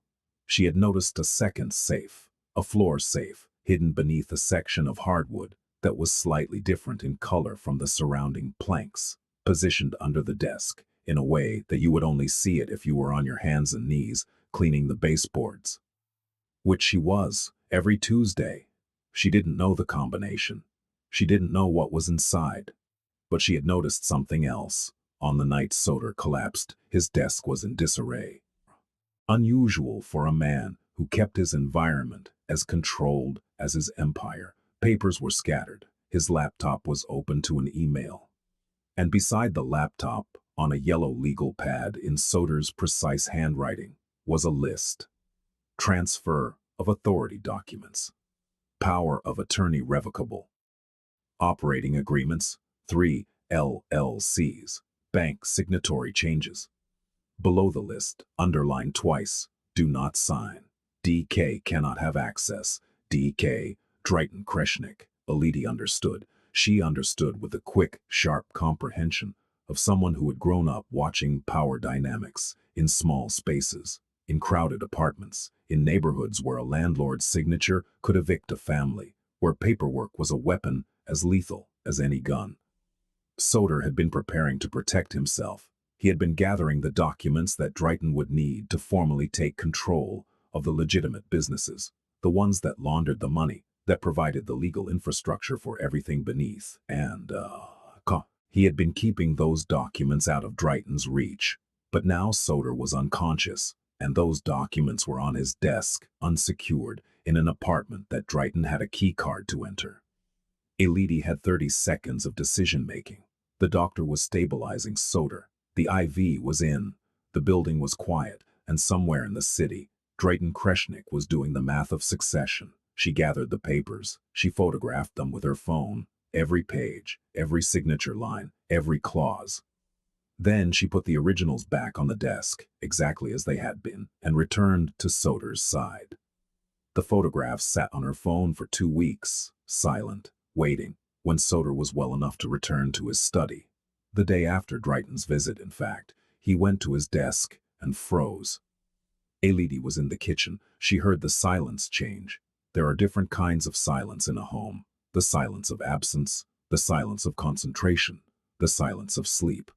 She had noticed a second safe, a floor safe, hidden beneath a section of hardwood that was slightly different in color from the surrounding planks, positioned under the desk in a way that you would only see it if you were on your hands and knees cleaning the baseboards. Which she was, every Tuesday. She didn't know the combination. She didn't know what was inside. But she had noticed something else. On the night Soder collapsed, his desk was in disarray. Unusual for a man who kept his environment as controlled as his empire. Papers were scattered. His laptop was open to an email. And beside the laptop, on a yellow legal pad in Soder's precise handwriting, was a list. Transfer of authority documents. Power of attorney revocable. Operating agreements, 3 LLCs. Bank signatory changes. Below the list, underlined twice, do not sign. DK cannot have access. DK, Drayton Kreshnik. Elodie understood. She understood with the quick, sharp comprehension of someone who had grown up watching power dynamics in small spaces, in crowded apartments, in neighborhoods where a landlord's signature could evict a family, where paperwork was a weapon as lethal as any gun. Soder had been preparing to protect himself. He had been gathering the documents that Drayton would need to formally take control of the legitimate businesses, the ones that laundered the money, that provided the legal infrastructure for everything beneath, and, He had been keeping those documents out of Drayton's reach, but now Soder was unconscious, and those documents were on his desk, unsecured, in an apartment that Drayton had a key card to enter. Elodie had 30 seconds of decision-making. The doctor was stabilizing Soder. The IV was in. The building was quiet, and somewhere in the city, Drayton Kreshnik was doing the math of succession. She gathered the papers. She photographed them with her phone. Every page, every signature line, every clause. Then she put the originals back on the desk, exactly as they had been, and returned to Soder's side. The photographs sat on her phone for 2 weeks, silent, waiting, when Soder was well enough to return to his study. The day after Drayton's visit, in fact, he went to his desk and froze. Elodie was in the kitchen. She heard the silence change. There are different kinds of silence in a home. The silence of absence, the silence of concentration, the silence of sleep.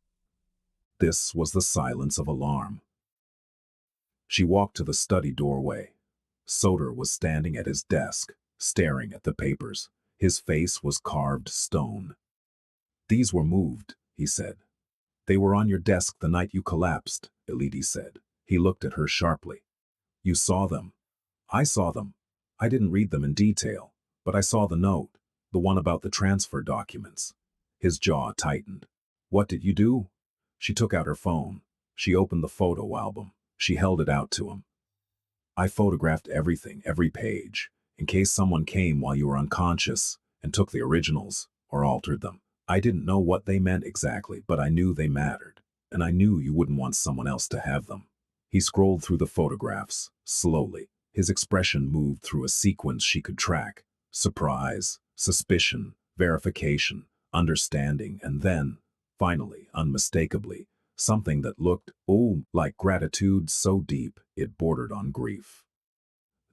This was the silence of alarm. She walked to the study doorway. Soder was standing at his desk, staring at the papers. His face was carved stone. "These were moved," he said. "They were on your desk the night you collapsed," Elodie said. He looked at her sharply. "You saw them?" "I saw them. I didn't read them in detail, but I saw the note, the one about the transfer documents." His jaw tightened. "What did you do?" She took out her phone. She opened the photo album. She held it out to him. "I photographed everything, every page, in case someone came while you were unconscious and took the originals or altered them. I didn't know what they meant exactly, but I knew they mattered, and I knew you wouldn't want someone else to have them." He scrolled through the photographs, slowly. His expression moved through a sequence she could track: surprise, suspicion, verification, understanding, and then, finally, unmistakably, something that looked, like gratitude so deep it bordered on grief.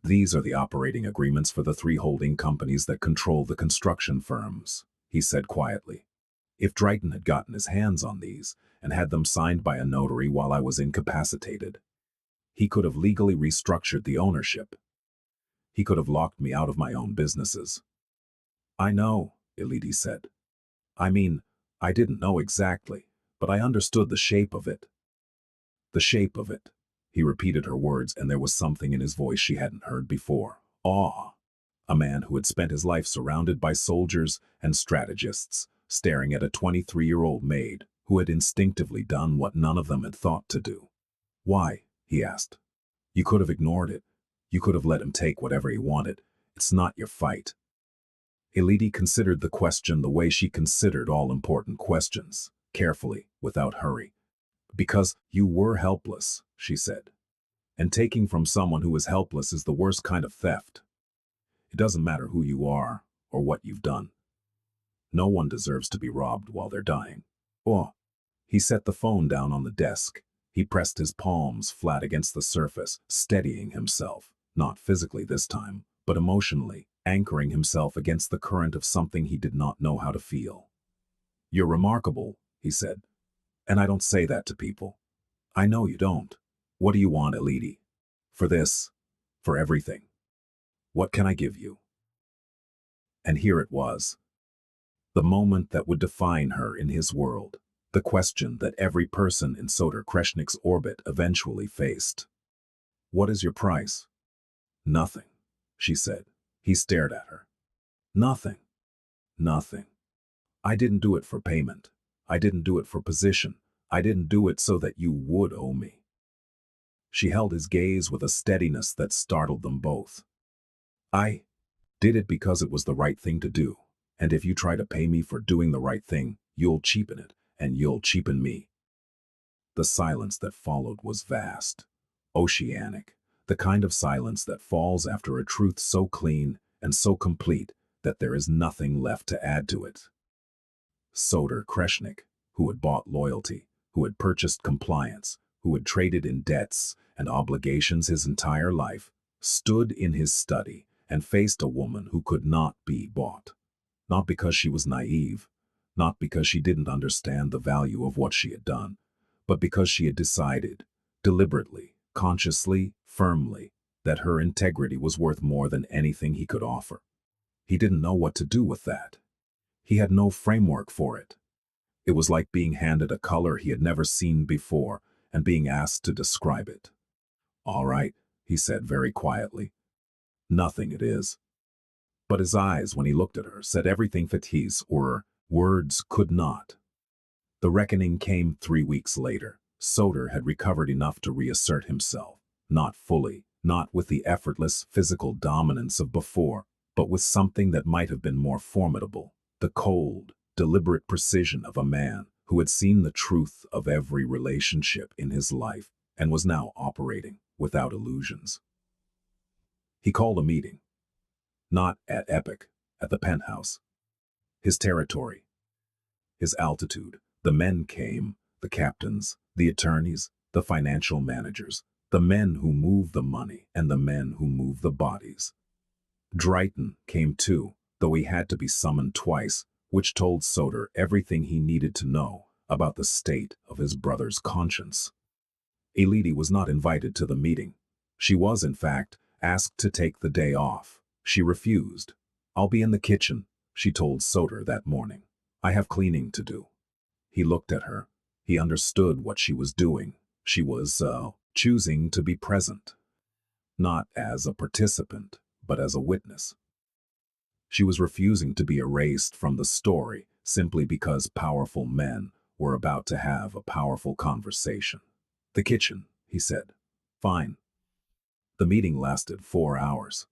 "These are the operating agreements for the 3 holding companies that control the construction firms," he said quietly. "If Drayton had gotten his hands on these and had them signed by a notary while I was incapacitated, he could have legally restructured the ownership. He could have locked me out of my own businesses." "I know," Elodie said. "I mean, I didn't know exactly, but I understood the shape of it." "The shape of it." He repeated her words, and there was something in his voice she hadn't heard before: awe. A man who had spent his life surrounded by soldiers and strategists, staring at a 23-year-old maid who had instinctively done what none of them had thought to do. "Why?" he asked. "You could have ignored it. You could have let him take whatever he wanted. It's not your fight." Elodie considered the question the way she considered all important questions, carefully, without hurry. "Because you were helpless," she said. "And taking from someone who is helpless is the worst kind of theft. It doesn't matter who you are or what you've done. No one deserves to be robbed while they're dying." "Oh." He set the phone down on the desk. He pressed his palms flat against the surface, steadying himself, not physically this time, but emotionally, anchoring himself against the current of something he did not know how to feel. "You're remarkable," he said. "And I don't say that to people. I know you don't. What do you want, Elodie? For this? For everything? What can I give you?" And here it was. The moment that would define her in his world. The question that every person in Soder Kreshnik's orbit eventually faced. "What is your price?" "Nothing," she said. He stared at her. "Nothing. Nothing. I didn't do it for payment. I didn't do it for position. I didn't do it so that you would owe me." She held his gaze with a steadiness that startled them both. "I did it because it was the right thing to do. And if you try to pay me for doing the right thing, you'll cheapen it, and you'll cheapen me." The silence that followed was vast, oceanic, the kind of silence that falls after a truth so clean and so complete that there is nothing left to add to it. Soder Kreshnik, who had bought loyalty, who had purchased compliance, who had traded in debts and obligations his entire life, stood in his study and faced a woman who could not be bought. Not because she was naive, not because she didn't understand the value of what she had done, but because she had decided, deliberately, consciously, firmly, that her integrity was worth more than anything he could offer. He didn't know what to do with that. He had no framework for it. It was like being handed a color he had never seen before and being asked to describe it. "All right," he said very quietly. "Nothing it is." But his eyes, when he looked at her, said everything Fatih's or words could not. The reckoning came 3 weeks later. Soder had recovered enough to reassert himself. Not fully, not with the effortless physical dominance of before, but with something that might have been more formidable. The cold, deliberate precision of a man who had seen the truth of every relationship in his life and was now operating without illusions. He called a meeting. Not at Epic, at the penthouse. His territory. His altitude. The men came, the captains, the attorneys, the financial managers, the men who move the money and the men who move the bodies. Drayton came too, though he had to be summoned twice, which told Soder everything he needed to know about the state of his brother's conscience. Elodie was not invited to the meeting. She was, in fact, asked to take the day off. She refused. "I'll be in the kitchen," she told Soder that morning. "I have cleaning to do." He looked at her. He understood what she was doing. She was, choosing to be present. Not as a participant, but as a witness. She was refusing to be erased from the story simply because powerful men were about to have a powerful conversation. "The kitchen," he said. "Fine." The meeting lasted 4 hours.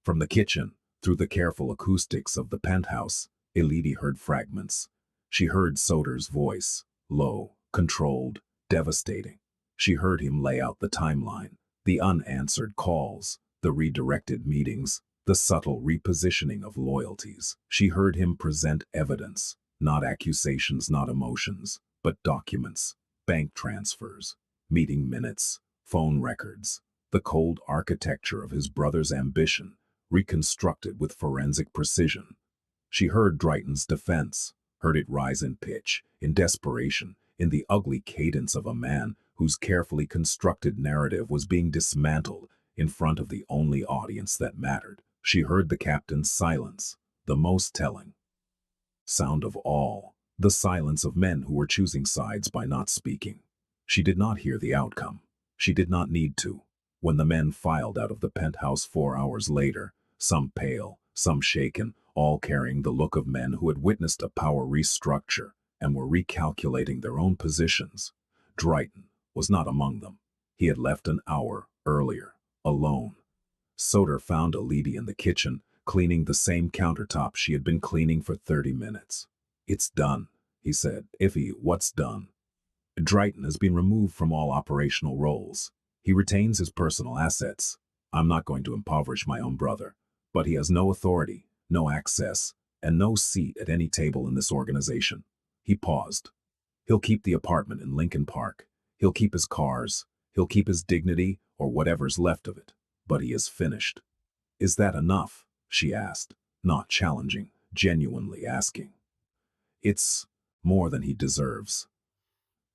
From the kitchen, through the careful acoustics of the penthouse, Elodie heard fragments. She heard Soder's voice, low, controlled, devastating. She heard him lay out the timeline, the unanswered calls, the redirected meetings, the subtle repositioning of loyalties. She heard him present evidence, not accusations, not emotions, but documents, bank transfers, meeting minutes, phone records, the cold architecture of his brother's ambition, reconstructed with forensic precision. She heard Drayton's defense, heard it rise in pitch, in desperation, in the ugly cadence of a man whose carefully constructed narrative was being dismantled in front of the only audience that mattered. She heard the captain's silence, the most telling sound of all, the silence of men who were choosing sides by not speaking. She did not hear the outcome. She did not need to. When the men filed out of the penthouse 4 hours later, some pale, some shaken, all carrying the look of men who had witnessed a power restructure and were recalculating their own positions, Drayton was not among them. He had left an hour earlier, alone. Soder found Elodie in the kitchen, cleaning the same countertop she had been cleaning for 30 minutes. "It's done," he said. "Iffy, what's done?" "Drayton has been removed from all operational roles. He retains his personal assets. I'm not going to impoverish my own brother, but he has no authority, no access, and no seat at any table in this organization." He paused. "He'll keep the apartment in Lincoln Park. He'll keep his cars. He'll keep his dignity, or whatever's left of it. But he is finished." "Is that enough?" she asked, not challenging, genuinely asking. "It's more than he deserves,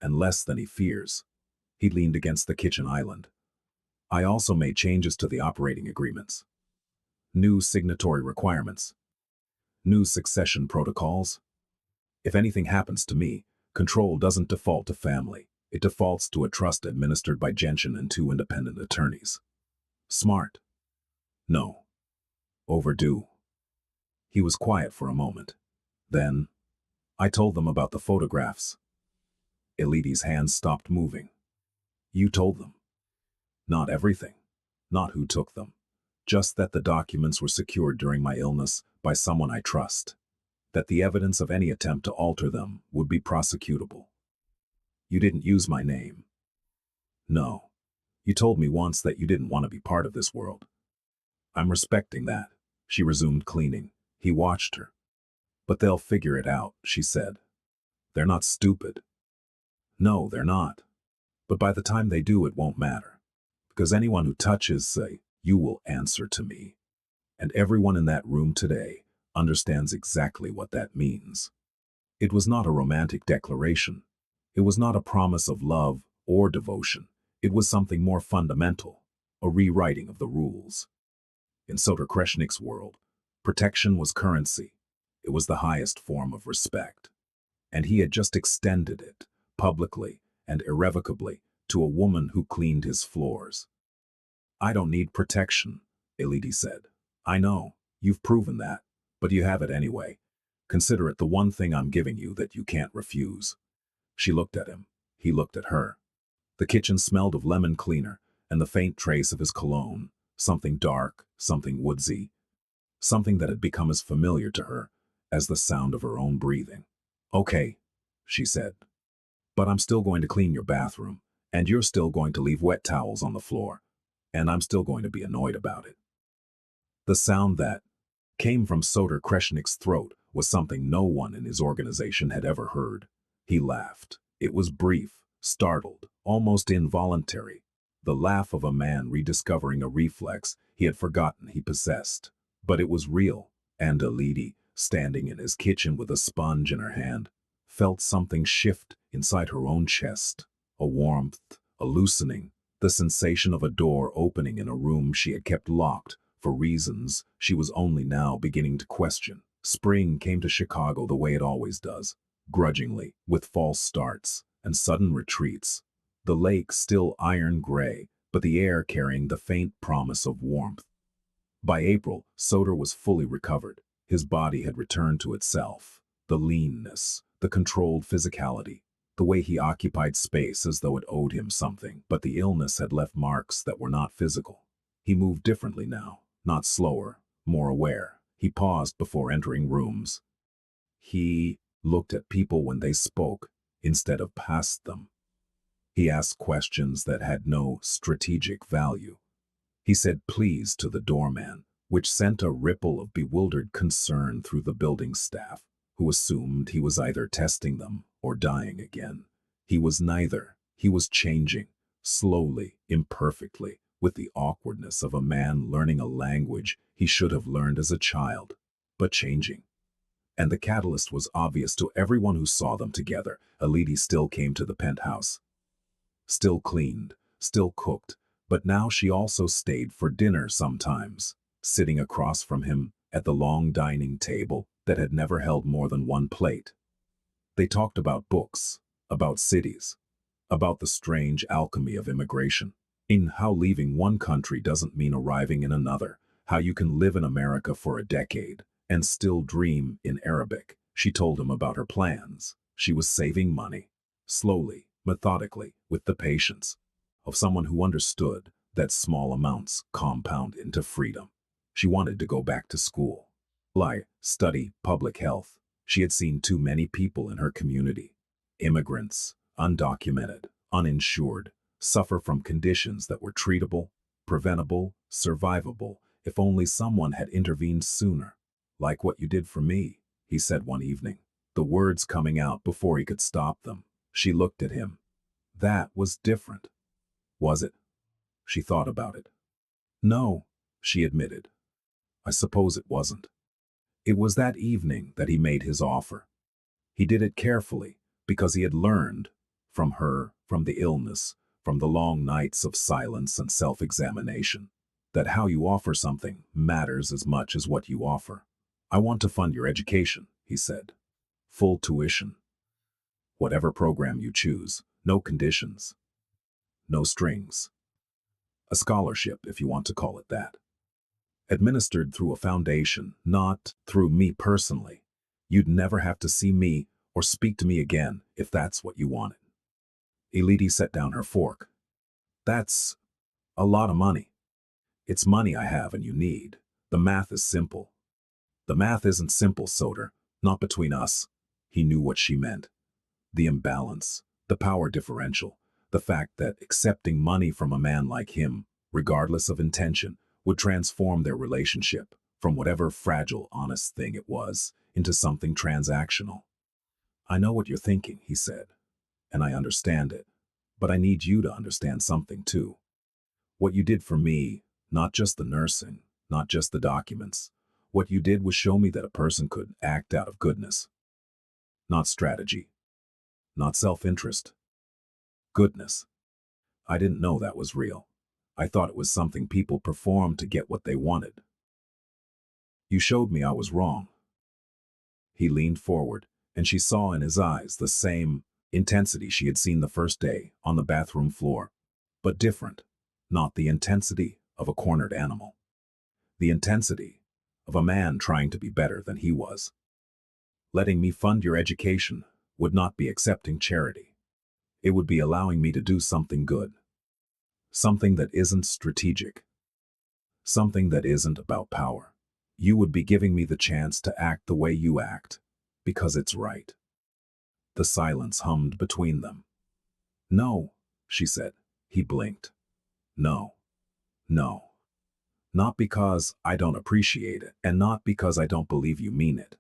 and less than he fears." He leaned against the kitchen island. "I also made changes to the operating agreements. New signatory requirements. New succession protocols. If anything happens to me, control doesn't default to family. It defaults to a trust administered by Gentian and 2 independent attorneys. Smart? No. Overdue." He was quiet for a moment. Then, "I told them about the photographs." Elodie's hands stopped moving. "You told them?" "Not everything. Not who took them. Just that the documents were secured during my illness by someone I trust. That the evidence of any attempt to alter them would be prosecutable." "You didn't use my name." "No. You told me once that you didn't want to be part of this world." "I'm respecting that." She resumed cleaning. He watched her. "But they'll figure it out," she said. "They're not stupid." "No, they're not. But by the time they do, it won't matter. Because anyone who touches, you will answer to me. And everyone in that room today understands exactly what that means." It was not a romantic declaration. It was not a promise of love or devotion. It was something more fundamental, a rewriting of the rules. In Soder Kreshnik's world, protection was currency. It was the highest form of respect. and he had just extended it, publicly and irrevocably, to a woman who cleaned his floors. "I don't need protection," Elodie said. "I know, you've proven that, but you have it anyway. Consider it the one thing I'm giving you that you can't refuse." She looked at him. He looked at her. The kitchen smelled of lemon cleaner and the faint trace of his cologne, something dark, something woodsy, something that had become as familiar to her as the sound of her own breathing. "Okay," she said, "but I'm still going to clean your bathroom, and you're still going to leave wet towels on the floor, and I'm still going to be annoyed about it." The sound that came from Soder Kreshnik's throat was something no one in his organization had ever heard. He laughed. It was brief, startled, almost involuntary. The laugh of a man rediscovering a reflex he had forgotten he possessed. But it was real, and Elodie, standing in his kitchen with a sponge in her hand, felt something shift inside her own chest. A warmth, a loosening, the sensation of a door opening in a room she had kept locked for reasons she was only now beginning to question. Spring came to Chicago the way it always does, grudgingly, with false starts and sudden retreats. The lake still iron gray, but the air carrying the faint promise of warmth. By April, Soder was fully recovered. His body had returned to itself. The leanness, the controlled physicality, the way he occupied space as though it owed him something. But the illness had left marks that were not physical. He moved differently now, not slower, more aware. He paused before entering rooms. He looked at people when they spoke instead of past them. He asked questions that had no strategic value. He said please to the doorman, which sent a ripple of bewildered concern through the building staff, who assumed he was either testing them or dying again. He was neither. He was changing, slowly, imperfectly, with the awkwardness of a man learning a language he should have learned as a child, but changing. And the catalyst was obvious to everyone who saw them together. Elodie still came to the penthouse, still cleaned, still cooked, but now she also stayed for dinner sometimes, sitting across from him at the long dining table that had never held more than one plate. They talked about books, about cities, about the strange alchemy of immigration, in how leaving one country doesn't mean arriving in another, how you can live in America for a decade and still dream in Arabic. She told him about her plans. She was saving money, slowly, methodically, with the patience of someone who understood that small amounts compound into freedom. She wanted to go back to school, study public health. She had seen too many people in her community, immigrants, undocumented, uninsured, suffer from conditions that were treatable, preventable, survivable, if only someone had intervened sooner. "Like what you did for me," he said one evening, the words coming out before he could stop them. She looked at him. That was different. Was it? She thought about it. "No," she admitted. "I suppose it wasn't." It was that evening that he made his offer. He did it carefully, because he had learned from her, from the illness, from the long nights of silence and self-examination, that how you offer something matters as much as what you offer. "I want to fund your education," he said. "Full tuition. Whatever program you choose, no conditions, no strings. A scholarship, if you want to call it that. Administered through a foundation, not through me personally. You'd never have to see me or speak to me again if that's what you wanted." Elodie set down her fork. "That's a lot of money. It's money I have and you need. The math is simple." "The math isn't simple, Soder. Not between us." He knew what she meant. The imbalance, the power differential, the fact that accepting money from a man like him, regardless of intention, would transform their relationship from whatever fragile, honest thing it was into something transactional. "I know what you're thinking," he said, "and I understand it. But I need you to understand something too. What you did for me, not just the nursing, not just the documents, what you did was show me that a person could act out of goodness. Not strategy, not self-interest. Goodness. I didn't know that was real. I thought it was something people performed to get what they wanted. You showed me I was wrong." He leaned forward, and she saw in his eyes the same intensity she had seen the first day on the bathroom floor, but different, not the intensity of a cornered animal. The intensity of a man trying to be better than he was. Letting me fund your education would not be accepting charity. It would be allowing me to do something good. Something that isn't strategic. Something that isn't about power. You would be giving me the chance to act the way you act, because it's right. The silence hummed between them. No, she said. He blinked. No. No. Not because I don't appreciate it, and not because I don't believe you mean it,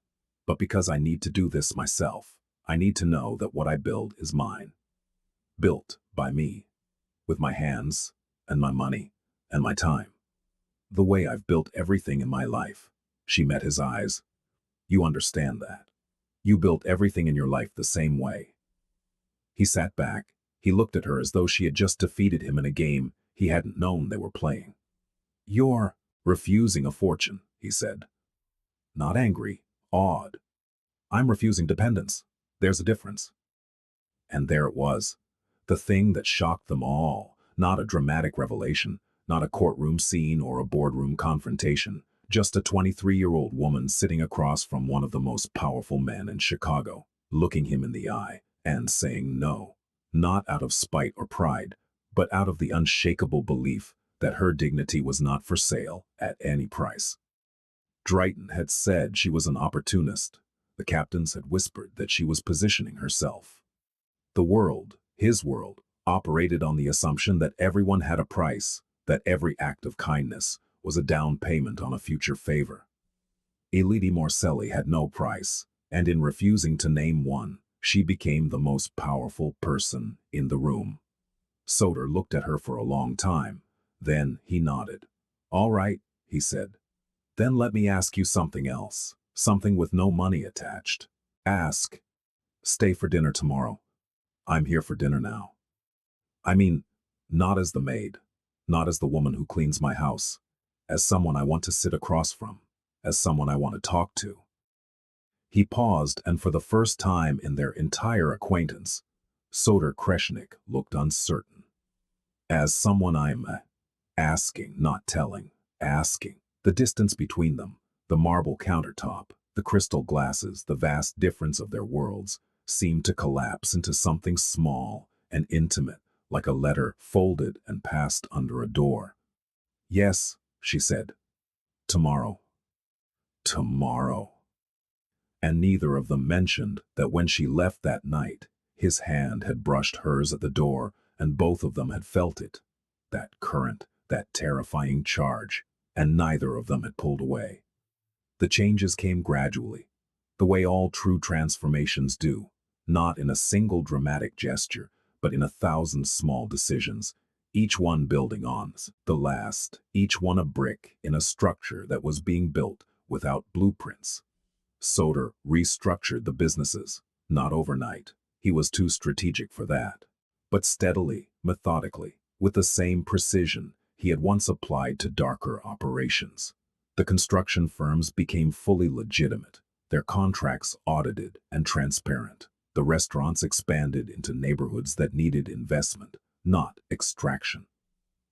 but because I need to do this myself. I need to know that what I build is mine. Built by me, with my hands, and my money, and my time. The way I've built everything in my life. She met his eyes. You understand that. You built everything in your life the same way. He sat back. He looked at her as though she had just defeated him in a game he hadn't known they were playing. You're refusing a fortune, he said. Not angry, awed. I'm refusing dependence. There's a difference. And there it was. The thing that shocked them all. Not a dramatic revelation, not a courtroom scene or a boardroom confrontation. Just a 23-year-old woman sitting across from one of the most powerful men in Chicago, looking him in the eye and saying no. Not out of spite or pride, but out of the unshakable belief that her dignity was not for sale at any price. Drayton had said she was an opportunist. The captains had whispered that she was positioning herself. The world, his world, operated on the assumption that everyone had a price, that every act of kindness was a down payment on a future favor. Elodie Morcelli had no price, and in refusing to name one, she became the most powerful person in the room. Soder looked at her for a long time. Then he nodded. All right, he said. Then let me ask you something else, something with no money attached. Ask. Stay for dinner tomorrow. I'm here for dinner now. I mean, not as the maid, not as the woman who cleans my house, as someone I want to sit across from, as someone I want to talk to. He paused, and for the first time in their entire acquaintance, Soder Kreshnik looked uncertain. As someone I'm asking, not telling, asking. The distance between them, the marble countertop, the crystal glasses, the vast difference of their worlds, seemed to collapse into something small and intimate, like a letter folded and passed under a door. Yes, she said. Tomorrow. Tomorrow. And neither of them mentioned that when she left that night, his hand had brushed hers at the door, and both of them had felt it. That current, that terrifying charge, and neither of them had pulled away. The changes came gradually, the way all true transformations do, not in a single dramatic gesture, but in 1,000 small decisions, each one building on the last, each one a brick in a structure that was being built without blueprints. Soder restructured the businesses, not overnight. He was too strategic for that. But steadily, methodically, with the same precision he had once applied to darker operations. The construction firms became fully legitimate, their contracts audited and transparent. The restaurants expanded into neighborhoods that needed investment, not extraction.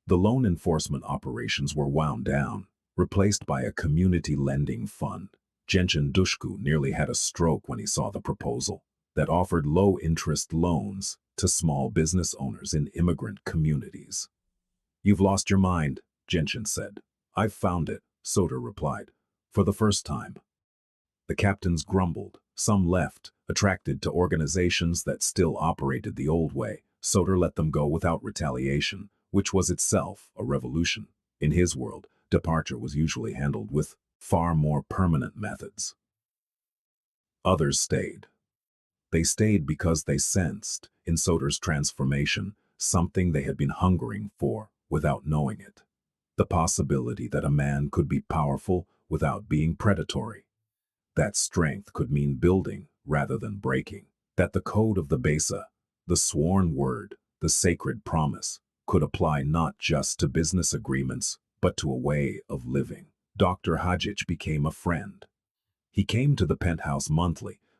The loan enforcement operations were wound down, replaced by a community lending fund. Genshin Dushku nearly had a stroke when he saw the proposal that offered low-interest loans to small business owners in immigrant communities. You've lost your mind, Genshin said. I've found it, Soder replied, for the first time. The captains grumbled. Some left, attracted to organizations that still operated the old way. Soder let them go without retaliation, which was itself a revolution. In his world, departure was usually handled with far more permanent methods. Others stayed. They stayed because they sensed, in Soder's transformation, something they had been hungering for without knowing it. The possibility that a man could be powerful without being predatory. That strength could mean building rather than breaking. That the code of the Besa, the sworn word, the sacred promise, could apply not just to business agreements, but to a way of living. Dr. Hadjic became a friend. He came to the penthouse monthly,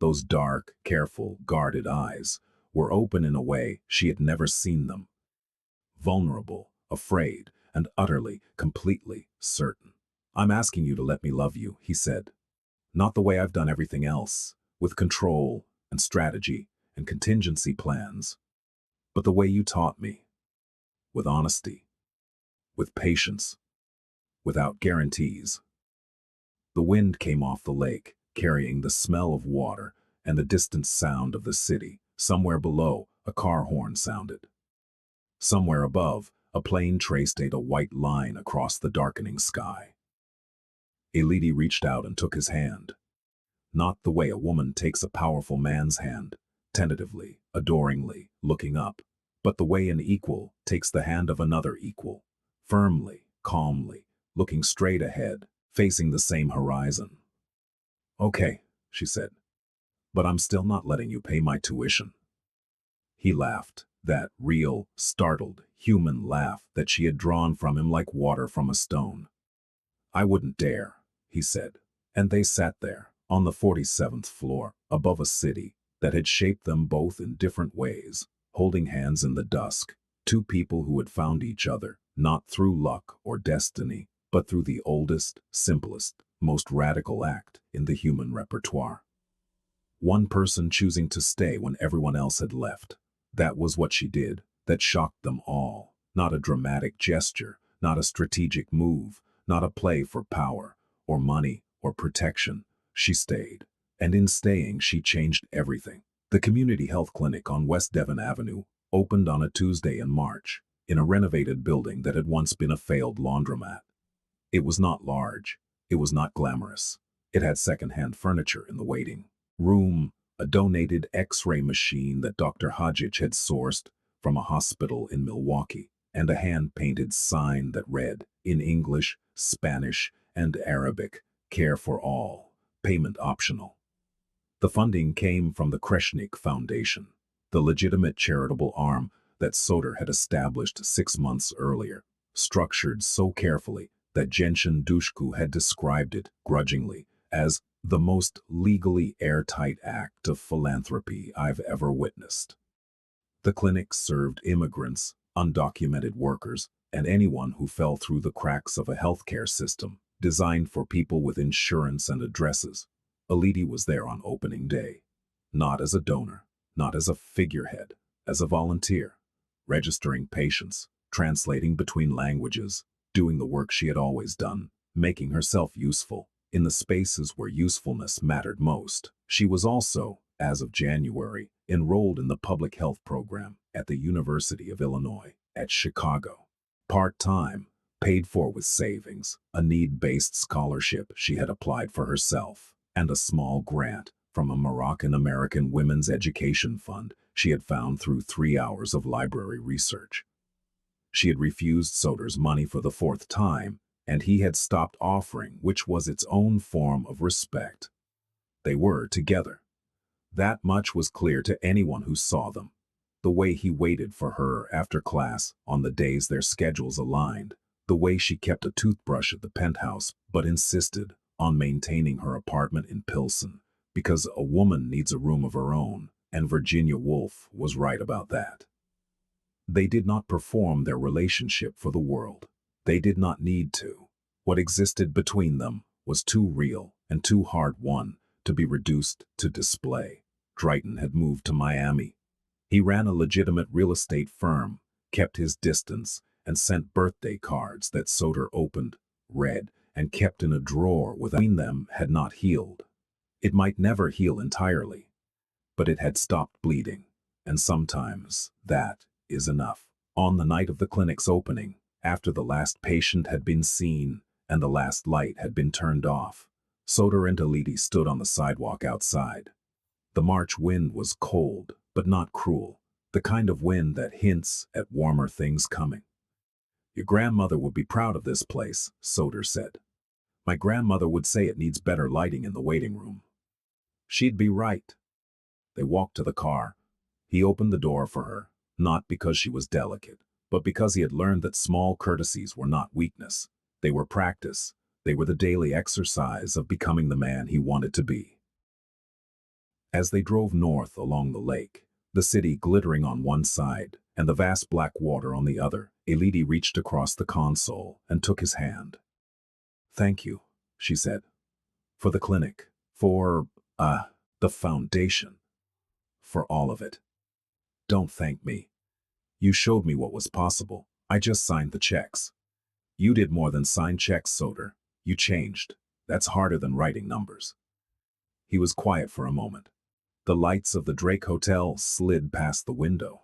Those dark, careful, guarded eyes were open in a way she had never seen them. Vulnerable, afraid, and utterly, completely certain. "I'm asking you to let me love you," he said. "Not the way I've done everything else, with control and strategy and contingency plans, but the way you taught me, with honesty, with patience, without guarantees." The wind came off the lake, carrying the smell of water and the distant sound of the city. Somewhere below, a car horn sounded. Somewhere above, a plane traced a white line across the darkening sky. Elidi reached out and took his hand. Not the way a woman takes a powerful man's hand, tentatively, adoringly, looking up, but the way an equal takes the hand of another equal, firmly, calmly, looking straight ahead, facing the same horizon. "Okay," she said, "but I'm still not letting you pay my tuition." He laughed, that real, startled, human laugh that she had drawn from him like water from a stone. "I wouldn't dare," he said. And they sat there, on the 47th floor, above a city that had shaped them both in different ways, holding hands in the dusk, two people who had found each other, not through luck or destiny, but through the oldest, simplest, most radical act in the human repertoire. One person choosing to stay when everyone else had left. That was what she did, that shocked them all. Not a dramatic gesture, not a strategic move, not a play for power, or money, or protection. She stayed. And in staying, she changed everything. The community health clinic on West Devon Avenue opened on a Tuesday in March, in a renovated building that had once been a failed laundromat. It was not large. It was not glamorous. It had second-hand furniture in the waiting room, a donated X-ray machine that Dr. Hodgich had sourced from a hospital in Milwaukee, and a hand-painted sign that read, in English, Spanish, and Arabic, "Care for all, payment optional." The funding came from the Kreshnik Foundation, the legitimate charitable arm that Soder had established 6 months earlier, structured so carefully that Genshin Dushku had described it, grudgingly, as the most legally airtight act of philanthropy I've ever witnessed. The clinic served immigrants, undocumented workers, and anyone who fell through the cracks of a healthcare system designed for people with insurance and addresses. Elidi was there on opening day, not as a donor, not as a figurehead, as a volunteer, registering patients, translating between languages, doing the work she had always done, making herself useful in the spaces where usefulness mattered most. She was also, as of January, enrolled in the public health program at the University of Illinois at Chicago. Part-time, paid for with savings, a need-based scholarship she had applied for herself, and a small grant from a Moroccan-American women's education fund she had found through 3 hours of library research. She had refused Soder's money for the 4th time, and he had stopped offering, which was its own form of respect. They were together. That much was clear to anyone who saw them. The way he waited for her after class on the days their schedules aligned, the way she kept a toothbrush at the penthouse but insisted on maintaining her apartment in Pilsen, because a woman needs a room of her own, and Virginia Woolf was right about that. They did not perform their relationship for the world. They did not need to. What existed between them was too real and too hard-won to be reduced to display. Drayton had moved to Miami. He ran a legitimate real estate firm, kept his distance, and sent birthday cards that Soder opened, read, and kept in a drawer between them had not healed. It might never heal entirely, but it had stopped bleeding, and sometimes that is enough. On the night of the clinic's opening, after the last patient had been seen and the last light had been turned off, Soder and Elidi stood on the sidewalk outside. The March wind was cold, but not cruel, the kind of wind that hints at warmer things coming. "Your grandmother would be proud of this place," Soder said. "My grandmother would say it needs better lighting in the waiting room." She'd be right. They walked to the car. He opened the door for her, not because she was delicate, but because he had learned that small courtesies were not weakness. They were practice. They were the daily exercise of becoming the man he wanted to be. As they drove north along the lake, the city glittering on one side and the vast black water on the other, a lady reached across the console and took his hand. "Thank you," she said, "for the clinic, for, the foundation, for all of it. Don't thank me. You showed me what was possible. I just signed the checks." "You did more than sign checks, Soder. You changed. That's harder than writing numbers." He was quiet for a moment. The lights of the Drake Hotel slid past the window.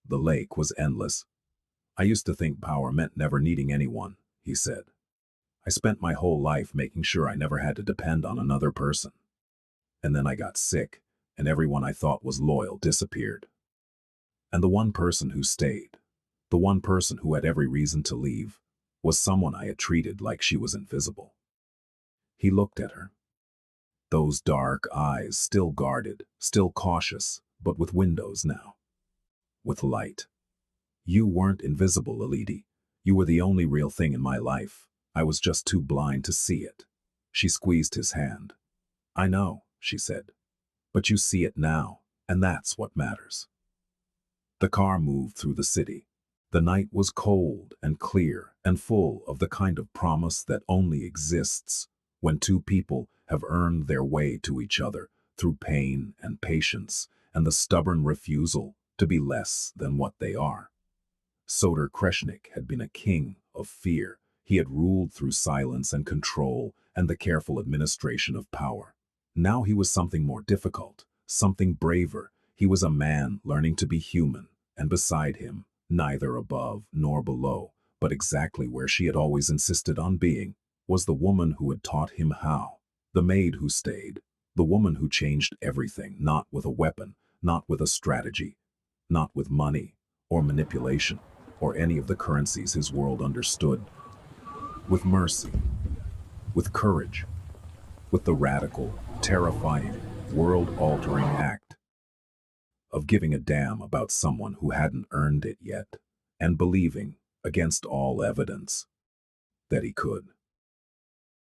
The lake was endless. "I used to think power meant never needing anyone," he said. "I spent my whole life making sure I never had to depend on another person. And then I got sick, and everyone I thought was loyal disappeared. And the one person who stayed, the one person who had every reason to leave, was someone I had treated like she was invisible." He looked at her. Those dark eyes, still guarded, still cautious, but with windows now. With light. "You weren't invisible, Elodie. You were the only real thing in my life. I was just too blind to see it." She squeezed his hand. "I know," she said. "But you see it now, and that's what matters." The car moved through the city. The night was cold and clear and full of the kind of promise that only exists when two people have earned their way to each other through pain and patience and the stubborn refusal to be less than what they are. Soder Kreshnik had been a king of fear. He had ruled through silence and control and the careful administration of power. Now he was something more difficult, something braver. He was a man learning to be human, and beside him, neither above nor below, but exactly where she had always insisted on being, was the woman who had taught him how. The maid who stayed, the woman who changed everything, not with a weapon, not with a strategy, not with money or manipulation or any of the currencies his world understood. With mercy, with courage, with the radical, terrifying, world-altering act of giving a damn about someone who hadn't earned it yet, and believing, against all evidence, that he could.